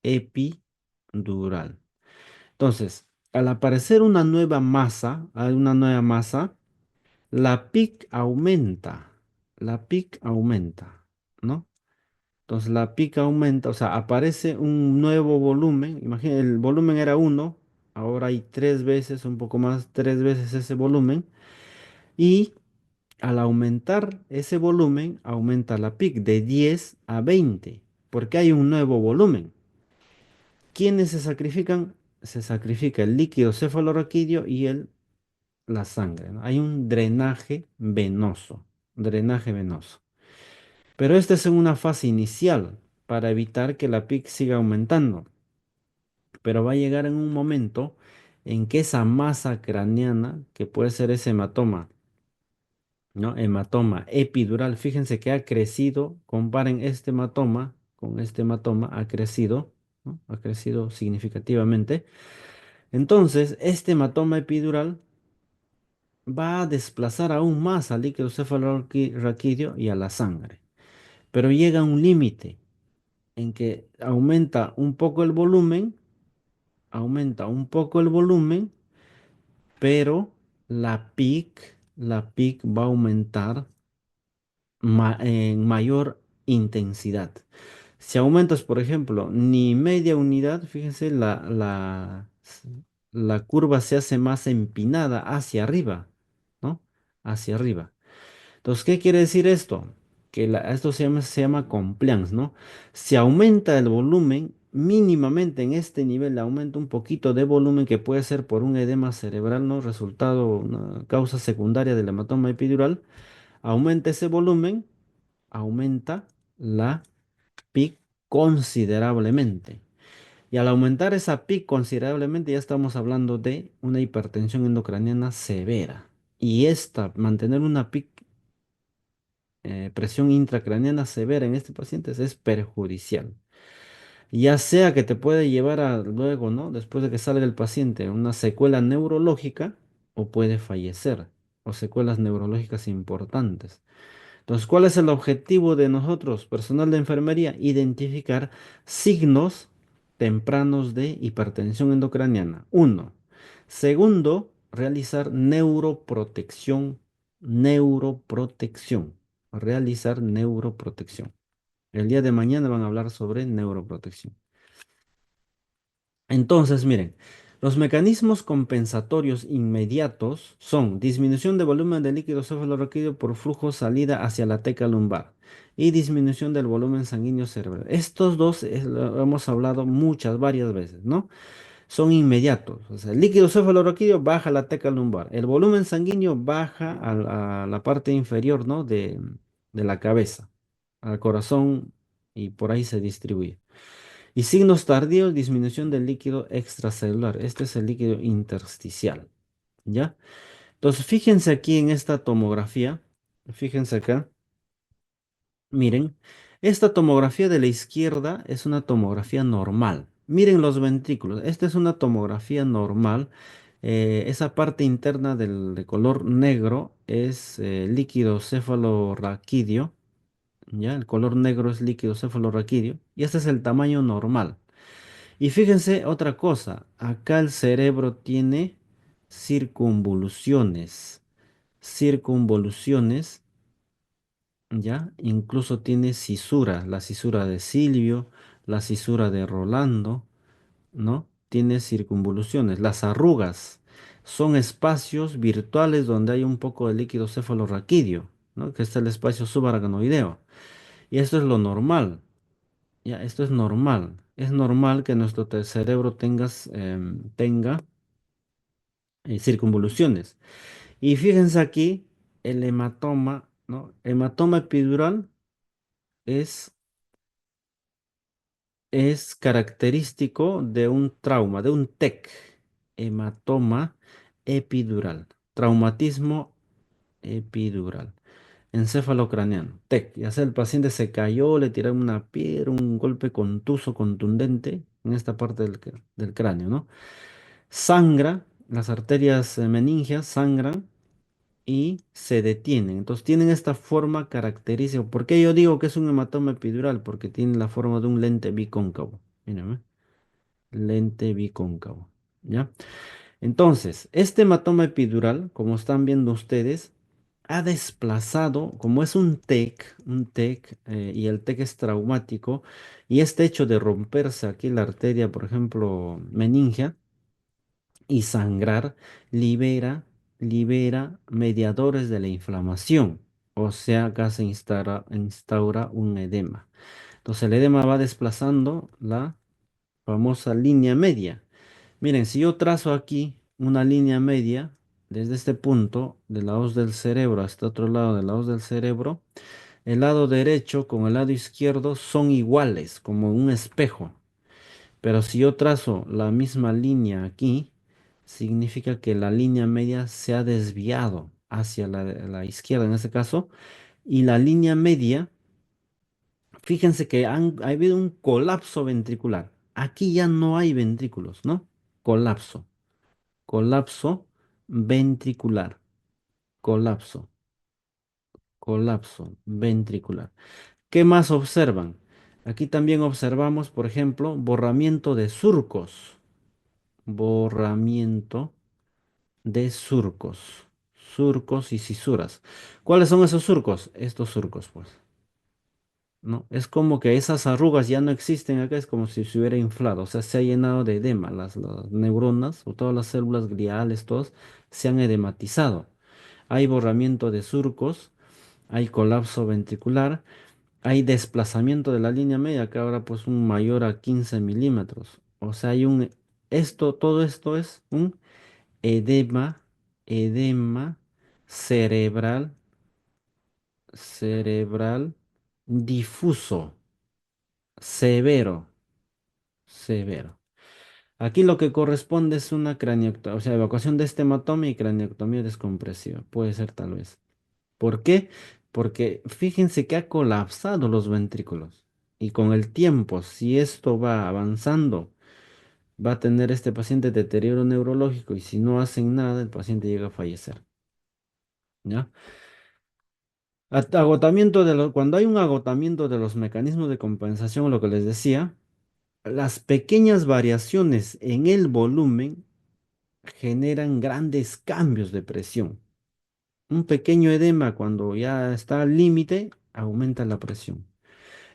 Epidural. Entonces, al aparecer hay una nueva masa, la PIC aumenta. La PIC aumenta, ¿no? Entonces la PIC aumenta, o sea, aparece un nuevo volumen. Imagínense, el volumen era uno, ahora hay tres veces, un poco más, tres veces ese volumen. Y al aumentar ese volumen, aumenta la PIC de 10 a 20, porque hay un nuevo volumen. ¿Quiénes se sacrifican? Se sacrifica el líquido cefalorraquídeo y la sangre, ¿no? Hay un drenaje venoso. Pero esta es en una fase inicial para evitar que la PIC siga aumentando. Pero va a llegar en un momento en que esa masa craneana, que puede ser ese hematoma, ¿no? Hematoma epidural, fíjense que ha crecido, comparen este hematoma con este hematoma, ha crecido, ¿no? Ha crecido significativamente. Entonces, este hematoma epidural va a desplazar aún más al líquido cefalorraquídeo y a la sangre. Pero llega a un límite en que aumenta un poco el volumen, pero la PIC va a aumentar en mayor intensidad. Si aumentas, por ejemplo, ni media unidad, fíjense, la curva se hace más empinada hacia arriba, ¿no? Hacia arriba. Entonces, ¿qué quiere decir esto? Que esto se llama compliance, ¿no? Si aumenta el volumen, mínimamente en este nivel aumenta un poquito de volumen que puede ser por un edema cerebral, ¿no? Resultado, una causa secundaria del hematoma epidural. Aumenta ese volumen, aumenta la PIC considerablemente. Y al aumentar esa PIC considerablemente, ya estamos hablando de una hipertensión endocraniana severa. Y mantener una PIC presión intracraneana severa en este paciente es perjudicial. Ya sea que te puede llevar a luego, ¿no? Después de que salga el paciente, una secuela neurológica o puede fallecer o secuelas neurológicas importantes. Entonces, ¿cuál es el objetivo de nosotros, personal de enfermería? Identificar signos tempranos de hipertensión endocraniana. Uno. Segundo, realizar neuroprotección. Neuroprotección. Realizar neuroprotección. El día de mañana van a hablar sobre neuroprotección. Entonces, miren, los mecanismos compensatorios inmediatos son disminución de volumen de líquido cefalorraquídeo por flujo salida hacia la teca lumbar y disminución del volumen sanguíneo cerebral. Estos dos lo hemos hablado varias veces, ¿no? Son inmediatos. O sea, el líquido cefalorraquídeo baja a la teca lumbar, el volumen sanguíneo baja a la parte inferior, ¿no? de la cabeza, al corazón y por ahí se distribuye. Y signos tardíos, disminución del líquido extracelular. Este es el líquido intersticial. ¿Ya? Entonces, fíjense aquí en esta tomografía. Fíjense acá. Miren, esta tomografía de la izquierda es una tomografía normal. Miren los ventrículos. Esta es una tomografía normal. Esa parte interna de color negro es líquido cefalorraquídeo. ¿Ya? El color negro es líquido cefalorraquídeo. Y este es el tamaño normal. Y fíjense otra cosa, acá el cerebro tiene circunvoluciones, circunvoluciones ¿ya? Incluso tiene cisuras, la cisura de Silvio, la cisura de Rolando, ¿no? Tiene circunvoluciones. Las arrugas son espacios virtuales donde hay un poco de líquido cefalorraquídeo, ¿no? Que es el espacio subaracnoideo. Y esto es lo normal, ¿ya? Esto es normal. Es normal que nuestro cerebro tenga circunvoluciones. Y fíjense aquí, el hematoma, ¿no? Hematoma epidural es es característico de un trauma, de un TEC, hematoma epidural, traumatismo epidural, encéfalo-craneano, TEC. Ya sea el paciente se cayó, le tiraron una piedra, un golpe contuso, contundente en esta parte del cráneo, ¿no? Sangra, las arterias meningias sangran y se detienen. Entonces tienen esta forma característica. ¿Por qué yo digo que es un hematoma epidural? Porque tiene la forma de un lente bicóncavo. Mírame, lente bicóncavo. ¿Ya? Entonces, este hematoma epidural, como están viendo ustedes, ha desplazado, como es un TEC, y el TEC es traumático, y este hecho de romperse aquí la arteria, por ejemplo, meningia, y sangrar libera mediadores de la inflamación. O sea, acá se instaura un edema. Entonces el edema va desplazando la famosa línea media. Miren, si yo trazo aquí una línea media, desde este punto de la hoz del cerebro hasta otro lado de la hoz del cerebro, el lado derecho con el lado izquierdo son iguales, como un espejo. Pero si yo trazo la misma línea aquí, significa que la línea media se ha desviado hacia la izquierda en este caso. Y la línea media, fíjense que ha habido un colapso ventricular. Aquí ya no hay ventrículos, ¿no? Colapso, colapso ventricular, colapso, colapso ventricular. ¿Qué más observan? Aquí también observamos, por ejemplo, borramiento de surcos. Borramiento de surcos. Surcos y cisuras. ¿Cuáles son esos surcos? Estos surcos, pues. ¿No? Es como que esas arrugas ya no existen acá, es como si se hubiera inflado, o sea, se ha llenado de edema. Las neuronas o todas las células gliales, todos se han edematizado. Hay borramiento de surcos, hay colapso ventricular, hay desplazamiento de la línea media, que ahora pues un mayor a 15 milímetros. O sea, todo esto es un edema, edema cerebral, cerebral difuso, severo, severo. Aquí lo que corresponde es una craneectomía, o sea, evacuación de este hematoma y craneectomía descompresiva. Puede ser tal vez. ¿Por qué? Porque fíjense que ha colapsado los ventrículos. Y con el tiempo, si esto va avanzando, va a tener este paciente deterioro neurológico y si no hacen nada, el paciente llega a fallecer. ¿Ya? Cuando hay un agotamiento de los mecanismos de compensación, lo que les decía, las pequeñas variaciones en el volumen generan grandes cambios de presión. Un pequeño edema cuando ya está al límite, aumenta la presión.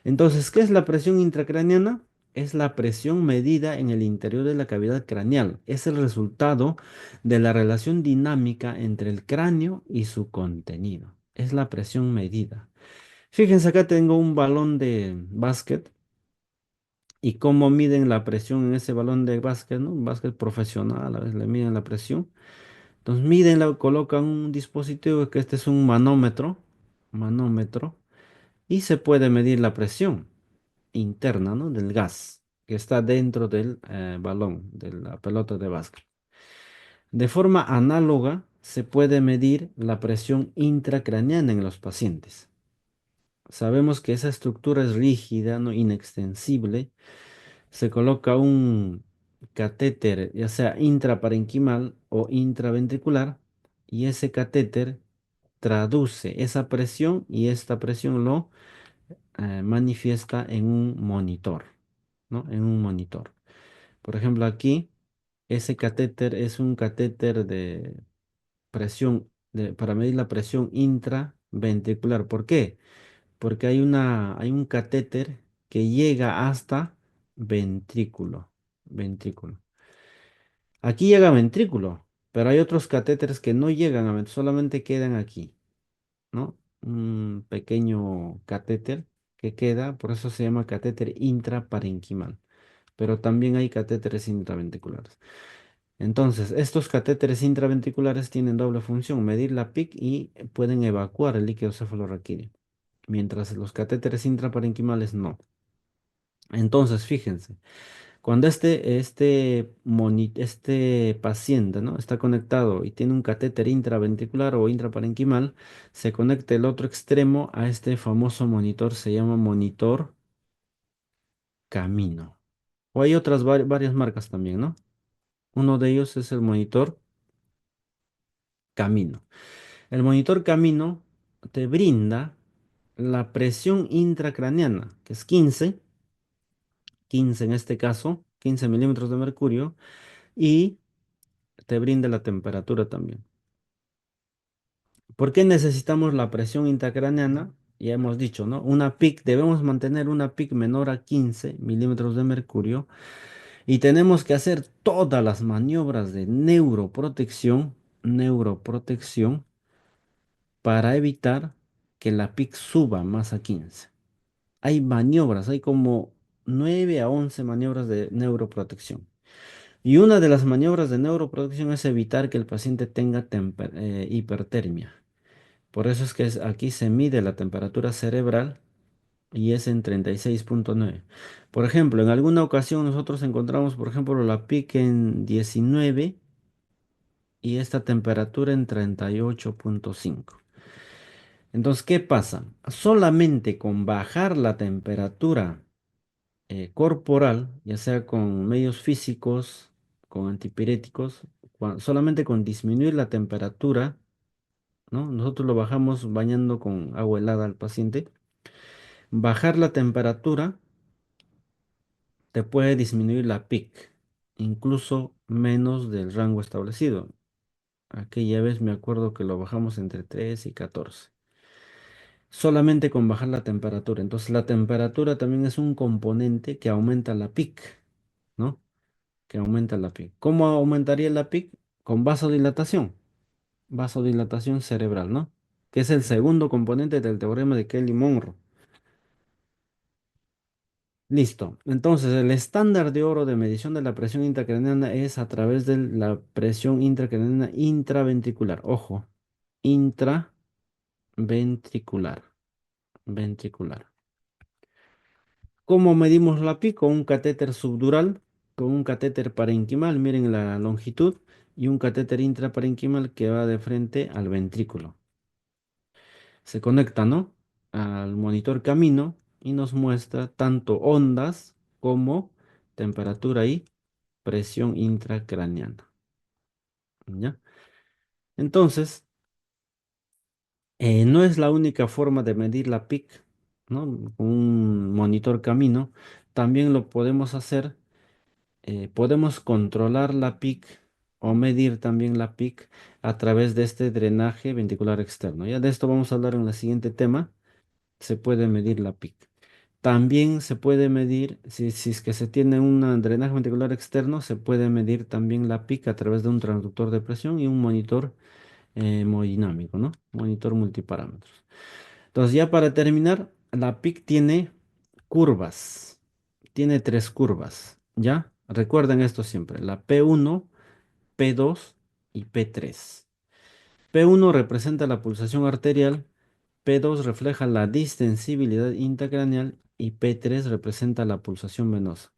Entonces, ¿qué es la presión intracraneana? Es la presión medida en el interior de la cavidad craneal. Es el resultado de la relación dinámica entre el cráneo y su contenido. Es la presión medida. Fíjense, acá tengo un balón de básquet y cómo miden la presión en ese balón de básquet, ¿no? Un básquet profesional, a veces le miden la presión. Entonces colocan un dispositivo que este es un manómetro, y se puede medir la presión interna, ¿no? Del gas que está dentro del balón, de la pelota de básquet. De forma análoga, se puede medir la presión intracraneana en los pacientes. Sabemos que esa estructura es rígida, ¿no? Inextensible. Se coloca un catéter, ya sea intraparenquimal o intraventricular, y ese catéter traduce esa presión y esta presión lo manifiesta en un monitor, ¿no? En un monitor. Por ejemplo, aquí ese catéter es un catéter de presión, para medir la presión intraventricular. ¿Por qué? porque hay un catéter que llega hasta ventrículo. Ventrículo. Aquí llega a ventrículo, pero hay otros catéteres que no llegan a ventrículo, solamente quedan aquí, ¿no? Un pequeño catéter que queda, por eso se llama catéter intraparenquimal, pero también hay catéteres intraventriculares. Entonces, estos catéteres intraventriculares tienen doble función, medir la PIC y pueden evacuar el líquido cefalorraquídeo, mientras los catéteres intraparenquimales no. Entonces, fíjense, cuando este paciente, ¿no?, está conectado y tiene un catéter intraventricular o intraparenquimal, se conecta el otro extremo a este famoso monitor, se llama monitor Camino. O hay otras varias marcas también, ¿no? Uno de ellos es el monitor Camino. El monitor Camino te brinda la presión intracraneana, que es 15 en este caso, 15 milímetros de mercurio, y te brinda la temperatura también. ¿Por qué necesitamos la presión intracraneana? Ya hemos dicho, ¿no? Una PIC, debemos mantener una PIC menor a 15 milímetros de mercurio y tenemos que hacer todas las maniobras de neuroprotección para evitar que la PIC suba más a 15. Hay maniobras, hay como 9 a 11 maniobras de neuroprotección. Y una de las maniobras de neuroprotección es evitar que el paciente tenga hipertermia. Por eso es que aquí se mide la temperatura cerebral y es en 36,9. Por ejemplo, en alguna ocasión nosotros encontramos, por ejemplo, la PIC en 19 y esta temperatura en 38,5. Entonces, ¿qué pasa? Solamente con bajar la temperatura corporal, ya sea con medios físicos, con antipiréticos, solamente con disminuir la temperatura, ¿no? Nosotros lo bajamos bañando con agua helada al paciente. Bajar la temperatura te puede disminuir la PIC, incluso menos del rango establecido. Aquella vez me acuerdo que lo bajamos entre 3 y 14. Solamente con bajar la temperatura. Entonces la temperatura también es un componente que aumenta la PIC, ¿no? Que aumenta la PIC. ¿Cómo aumentaría la PIC? Con vasodilatación cerebral, ¿no? Que es el segundo componente del teorema de Kelly-Monro. Listo. Entonces, el estándar de oro de medición de la presión intracraneana es a través de la presión intracraneana intraventricular. Ojo, intraventricular, ventricular. ¿Cómo medimos la PIC? Con un catéter subdural, con un catéter parenquimal, miren la longitud, y un catéter intraparenquimal que va de frente al ventrículo. Se conecta, ¿no?, al monitor Camino y nos muestra tanto ondas como temperatura y presión intracraneana. ¿Ya? Entonces, no es la única forma de medir la PIC, ¿no? Con un monitor Camino. También lo podemos hacer, podemos controlar la PIC o medir también la PIC a través de este drenaje ventricular externo. Ya de esto vamos a hablar en el siguiente tema. Se puede medir la PIC. También se puede medir, si es que se tiene un drenaje ventricular externo, se puede medir también la PIC a través de un transductor de presión y un monitor hemodinámico, ¿no? Monitor multiparámetros. Entonces, ya para terminar, la PIC tiene curvas. Tiene tres curvas, ¿ya? Recuerden esto siempre, la P1, P2 y P3. P1 representa la pulsación arterial, P2 refleja la distensibilidad intracraneal y P3 representa la pulsación venosa.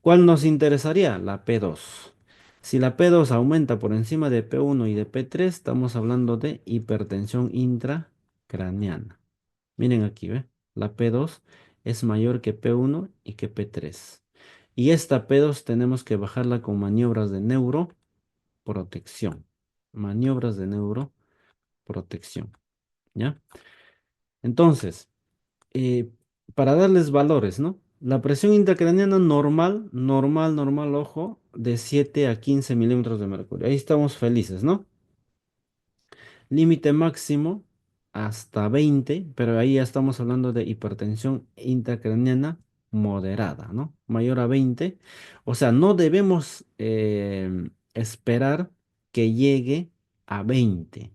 ¿Cuál nos interesaría? La P2. Si la P2 aumenta por encima de P1 y de P3, estamos hablando de hipertensión intracraneana. Miren aquí, ¿ve? La P2 es mayor que P1 y que P3. Y esta P2 tenemos que bajarla con maniobras de neuroprotección. Maniobras de neuroprotección. ¿Ya? Entonces, eh, para darles valores, ¿no? La presión intracraneana normal, ojo, de 7 a 15 milímetros de mercurio. Ahí estamos felices, ¿no? Límite máximo hasta 20, pero ahí ya estamos hablando de hipertensión intracraniana moderada, ¿no? Mayor a 20. O sea, no debemos esperar que llegue a 20.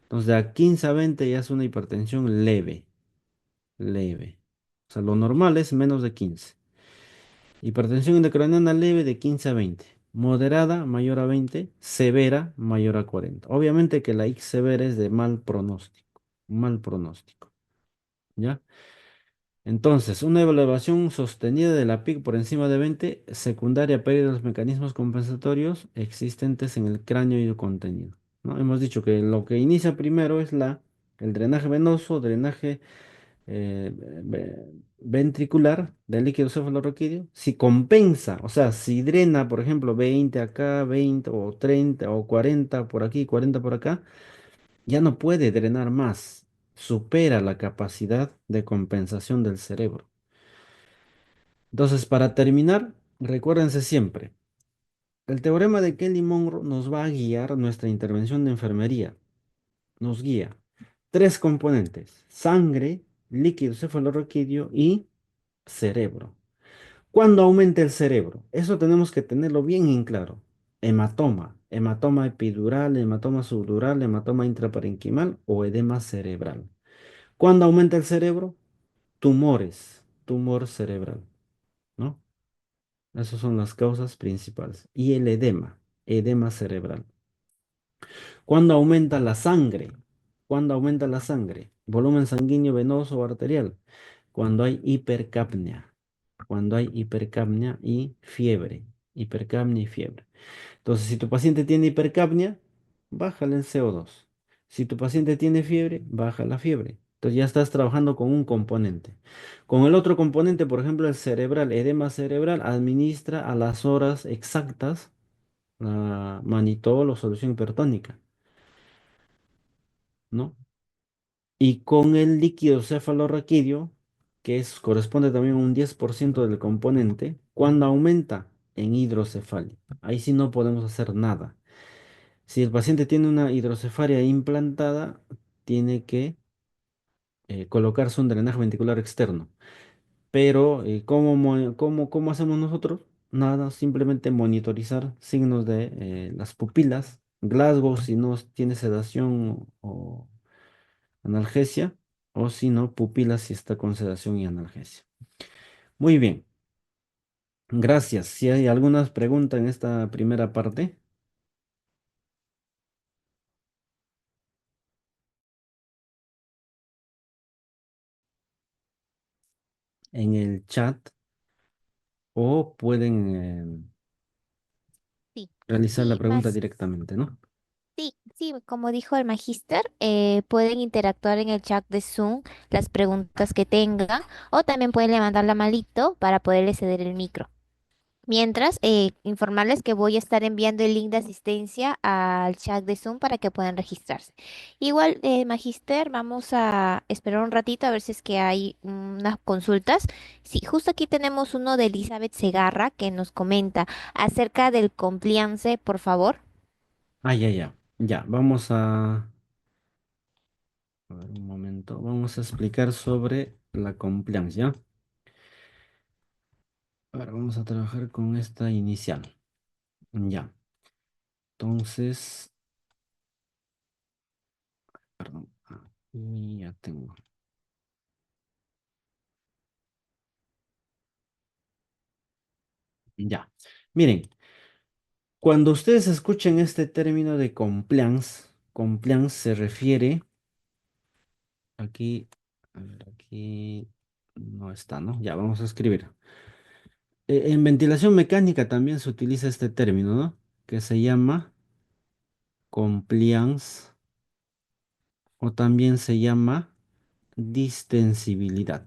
Entonces, de a 15 a 20 ya es una hipertensión leve, leve. O sea, lo normal es menos de 15. Hipertensión intracraniana leve de 15 a 20. Moderada, mayor a 20. Severa, mayor a 40. Obviamente que la X severa es de mal pronóstico. Mal pronóstico. ¿Ya? Entonces, una elevación sostenida de la PIC por encima de 20, secundaria a pérdida de los mecanismos compensatorios existentes en el cráneo y el contenido, ¿no? Hemos dicho que lo que inicia primero es el drenaje venoso, drenaje eh, ve- ventricular del líquido cefalorraquídeo. Si compensa, o sea, si drena, por ejemplo, 20 acá, 20 o 30 o 40 por aquí, 40 por acá, ya no puede drenar más, supera la capacidad de compensación del cerebro. Entonces, para terminar, recuérdense siempre, el teorema de Kelly-Monro nos va a guiar nuestra intervención de enfermería. Nos guía. Tres componentes: sangre, líquido cefalorraquídeo y cerebro. ¿Cuándo aumenta el cerebro? Eso tenemos que tenerlo bien en claro. Hematoma, hematoma epidural, hematoma subdural, hematoma intraparenquimal o edema cerebral. ¿Cuándo aumenta el cerebro? Tumores, tumor cerebral, ¿no? Esas son las causas principales. Y el edema, edema cerebral. ¿Cuándo aumenta la sangre? ¿Cuándo aumenta la sangre? Volumen sanguíneo venoso o arterial. Cuando hay hipercapnia. Cuando hay hipercapnia y fiebre. Hipercapnia y fiebre. Entonces, si tu paciente tiene hipercapnia, bájale el CO2. Si tu paciente tiene fiebre, baja la fiebre. Entonces ya estás trabajando con un componente. Con el otro componente, por ejemplo, el cerebral, edema cerebral, administra a las horas exactas la manitol o solución hipertónica, ¿no? Y con el líquido cefalorraquídeo, corresponde también a un 10% del componente, cuando aumenta en hidrocefalia. Ahí sí no podemos hacer nada. Si el paciente tiene una hidrocefalia implantada, tiene que colocarse un drenaje ventricular externo. Pero, ¿cómo hacemos nosotros? Nada, simplemente monitorizar signos de las pupilas, Glasgow si no tiene sedación o analgesia, o si no, pupilas si está con sedación y analgesia. Muy bien, gracias. Si hay algunas preguntas en esta primera parte, en el chat o pueden Sí. realizar la Y pregunta más, directamente, ¿no? sí, sí, como dijo el magíster, pueden interactuar en el chat de Zoom las preguntas que tengan o también pueden levantar la manito para poderle ceder el micro. Mientras, informarles que voy a estar enviando el link de asistencia al chat de Zoom para que puedan registrarse. Igual, Magister, vamos a esperar un ratito a ver si es que hay unas consultas. Sí, justo aquí tenemos uno de Elizabeth Segarra que nos comenta acerca del compliance, por favor. Ah, ya, ya. Ya, a ver un momento. Vamos a explicar sobre la compliance, ¿ya? Ahora vamos a trabajar con esta inicial. Ya. Entonces, perdón. Aquí ya tengo. Ya. Miren, cuando ustedes escuchen este término de compliance se refiere, aquí, a ver, aquí no está, ¿no? Ya, vamos a escribir. En ventilación mecánica también se utiliza este término, ¿no? Que se llama compliance o también se llama distensibilidad.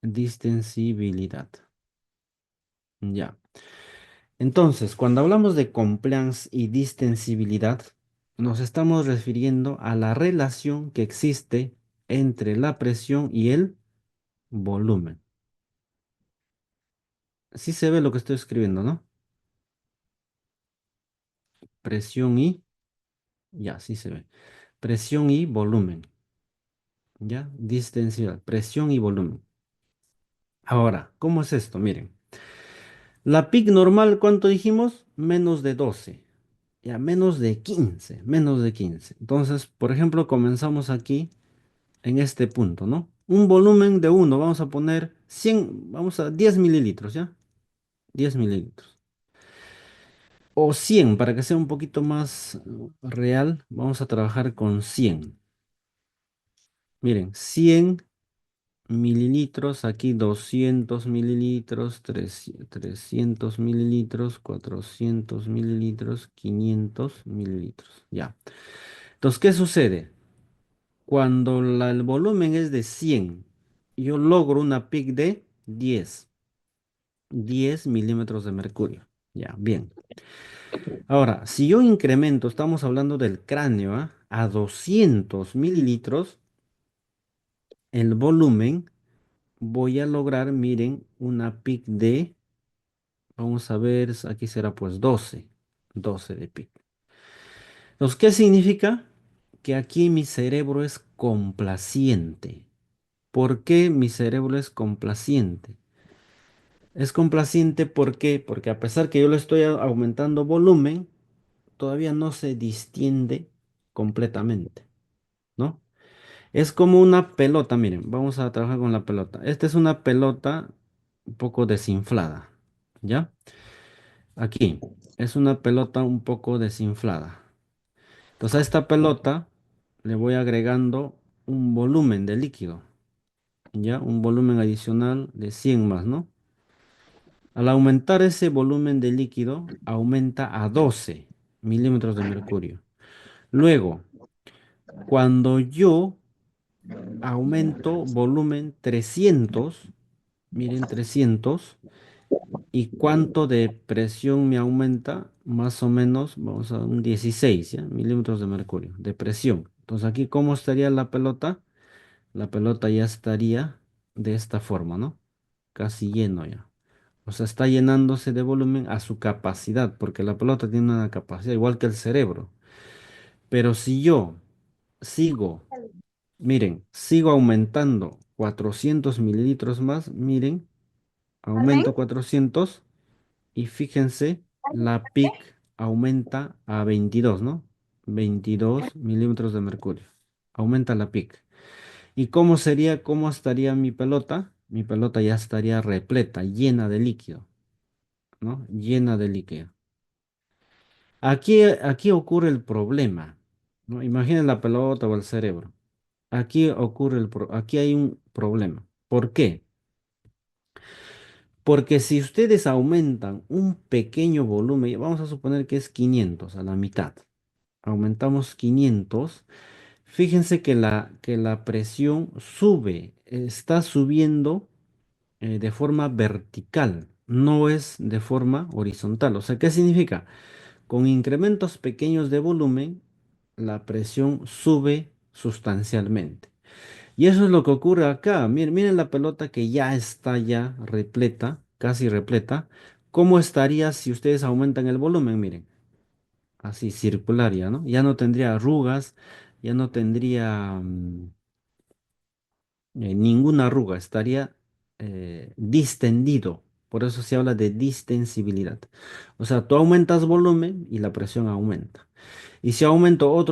Distensibilidad. Ya. Entonces, cuando hablamos de compliance y distensibilidad, nos estamos refiriendo a la relación que existe entre la presión y el volumen. Sí se ve lo que estoy escribiendo, ¿no? Presión y... Ya, sí se ve. presión y volumen, ¿ya? Distensidad, presión y volumen. Ahora, ¿cómo es esto? Miren, la peak normal, ¿cuánto dijimos? Menos de 12, ya, menos de 15. Entonces, por ejemplo, comenzamos aquí en este punto, ¿no? Un volumen de uno, vamos a poner 100, vamos a 10 mililitros, ¿ya? 10 mililitros. O 100 para que sea un poquito más real, vamos a trabajar con 100. Miren, 100 mililitros, aquí 200 mililitros, 300 mililitros, 400 mililitros, 500 mililitros. Ya. Entonces, ¿qué sucede? Cuando el volumen es de 100, yo logro una peak de 10 milímetros de mercurio. Ya, bien. Ahora, si yo incremento, estamos hablando del cráneo, ¿ah? A 200 mililitros, el volumen, voy a lograr, miren, una peak de, vamos a ver, aquí será pues 12 de peak. Entonces, ¿qué significa? Que aquí mi cerebro es complaciente. ¿Por qué mi cerebro es complaciente? Es complaciente, ¿por qué? Porque a pesar que yo le estoy aumentando volumen, todavía no se distiende completamente, ¿no? Es como una pelota, miren, vamos a trabajar con la pelota. Esta es una pelota un poco desinflada, ¿ya? Aquí es una pelota un poco desinflada. Entonces a esta pelota le voy agregando un volumen de líquido, ¿ya? Un volumen adicional de 100 más, ¿no? Al aumentar ese volumen de líquido, aumenta a 12 milímetros de mercurio. Luego, cuando yo aumento volumen 300, miren 300, ¿y cuánto de presión me aumenta? Más o menos, vamos a un 16, ¿ya? Milímetros de mercurio, de presión. Entonces aquí, ¿cómo estaría la pelota? La pelota ya estaría de esta forma, ¿no? Casi lleno ya. O sea, está llenándose de volumen a su capacidad, porque la pelota tiene una capacidad igual que el cerebro. Pero si yo sigo, miren, sigo aumentando 400 mililitros más, miren, aumento 400 y fíjense, la PIC aumenta a 22, ¿no? 22 milímetros de mercurio. Aumenta la PIC. ¿Y cómo sería, cómo estaría mi pelota? Mi pelota ya estaría repleta, llena de líquido, ¿no? Llena de líquido. Aquí ocurre el problema, ¿no? Imaginen la pelota o el cerebro. Aquí hay un problema. ¿Por qué? Porque si ustedes aumentan un pequeño volumen, vamos a suponer que es 500 a la mitad, aumentamos 500, fíjense que la presión sube, está subiendo de forma vertical, no es de forma horizontal. O sea, ¿qué significa? Con incrementos pequeños de volumen, la presión sube sustancialmente. Y eso es lo que ocurre acá. Miren, miren la pelota que ya está ya repleta, casi repleta. ¿Cómo estaría si ustedes aumentan el volumen? Miren, así circular ya, ¿no? Ya no tendría arrugas, ya no tendría ninguna arruga, estaría distendido. Por eso se habla de distensibilidad. O sea, tú aumentas volumen y la presión aumenta. Y si aumento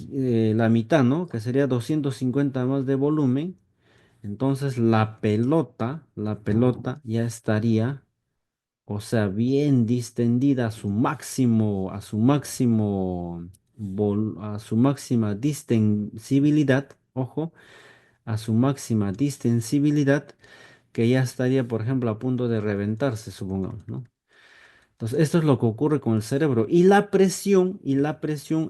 la mitad, ¿no? Que sería 250 más de volumen, entonces la pelota ya estaría, o sea, bien distendida a su máxima distensibilidad, ojo, a su máxima distensibilidad, que ya estaría, por ejemplo, a punto de reventarse, supongamos, ¿no? Entonces, esto es lo que ocurre con el cerebro. Y la presión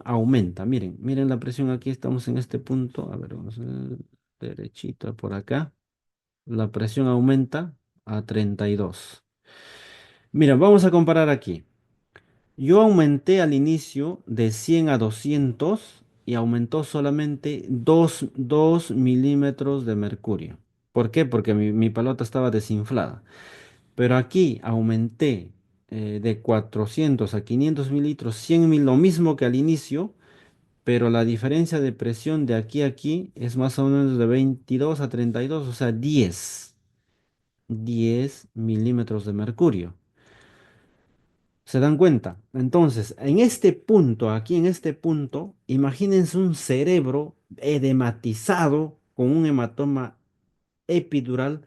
aumenta. Miren, miren la presión aquí, estamos en este punto. A ver, vamos a ver, derechito por acá. La presión aumenta a 32. Mira, vamos a comparar aquí. Yo aumenté al inicio de 100 a 200 y aumentó solamente 2 milímetros de mercurio. ¿Por qué? Porque mi pelota estaba desinflada. Pero aquí aumenté de 400 a 500 mililitros, 100 mil, lo mismo que al inicio, pero la diferencia de presión de aquí a aquí es más o menos de 22 a 32, o sea, 10 milímetros de mercurio. ¿Se dan cuenta? Entonces, en este punto, aquí en este punto, imagínense un cerebro edematizado con un hematoma epidural.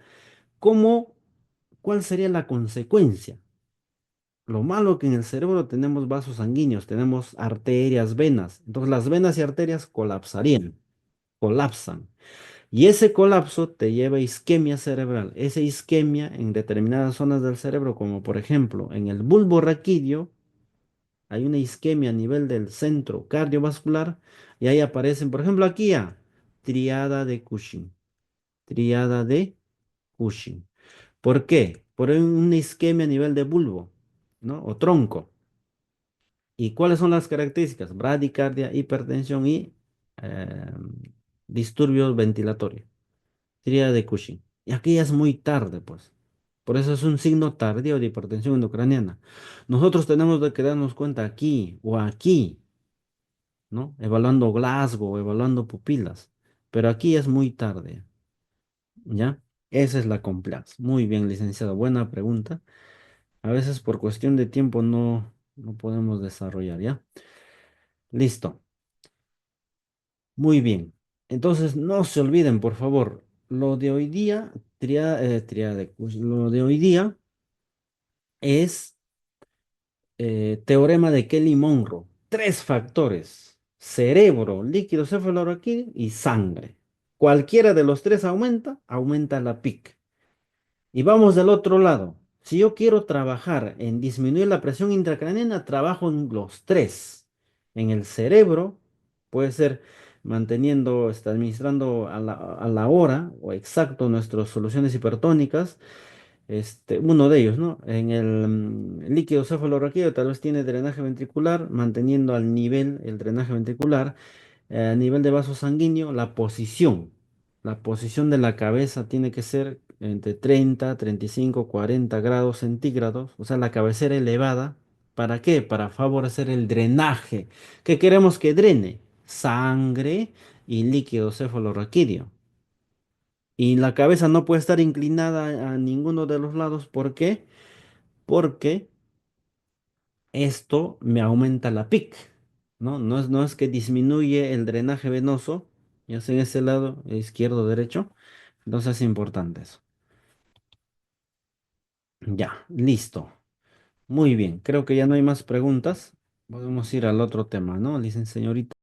¿Cómo, cuál sería la consecuencia? Lo malo que en el cerebro tenemos vasos sanguíneos, tenemos arterias, venas. Entonces las venas y arterias colapsarían, colapsan. Y ese colapso te lleva a isquemia cerebral. Esa isquemia en determinadas zonas del cerebro, como por ejemplo en el bulbo raquídeo, hay una isquemia a nivel del centro cardiovascular y ahí aparecen, por ejemplo, aquí ya, triada de Cushing, triada de Cushing. ¿Por qué? Por una isquemia a nivel de bulbo, ¿no? O tronco. ¿Y cuáles son las características? Bradicardia, hipertensión y eh, disturbios ventilatorios. Tríada de Cushing. Y aquí ya es muy tarde, pues. Por eso es un signo tardío de hipertensión endocraniana. Nosotros tenemos de que darnos cuenta aquí o aquí, ¿no? Evaluando Glasgow, evaluando pupilas. Pero aquí es muy tarde, ¿ya? Esa es la compliance. Muy bien, licenciado. Buena pregunta. A veces por cuestión de tiempo no podemos desarrollar, ¿ya? Listo. Muy bien. Entonces, no se olviden, por favor, lo de hoy día, lo de hoy día es teorema de Kelly-Monroe. Tres factores: cerebro, líquido cefalorraquídeo y sangre. Cualquiera de los tres aumenta, aumenta la PIC. Y vamos del otro lado. Si yo quiero trabajar en disminuir la presión intracraneana, trabajo en los tres. En el cerebro, puede ser manteniendo, administrando a la hora o exacto nuestras soluciones hipertónicas. Uno de ellos, ¿no? En el líquido cefalorraquídeo tal vez tiene drenaje ventricular, manteniendo al nivel el drenaje ventricular. A nivel de vaso sanguíneo, la posición de la cabeza tiene que ser entre 30, 35, 40 grados centígrados, o sea, la cabecera elevada. ¿Para qué? Para favorecer el drenaje. ¿Qué queremos que drene? Sangre y líquido cefalorraquídeo. Y la cabeza no puede estar inclinada a ninguno de los lados. ¿Por qué? Porque esto me aumenta la PIC, ¿no? No es que disminuye el drenaje venoso, ya sea en ese lado, izquierdo o derecho. Entonces es importante eso. Ya, listo. Muy bien, creo que ya no hay más preguntas. Podemos ir al otro tema, ¿no? Dicen señorita.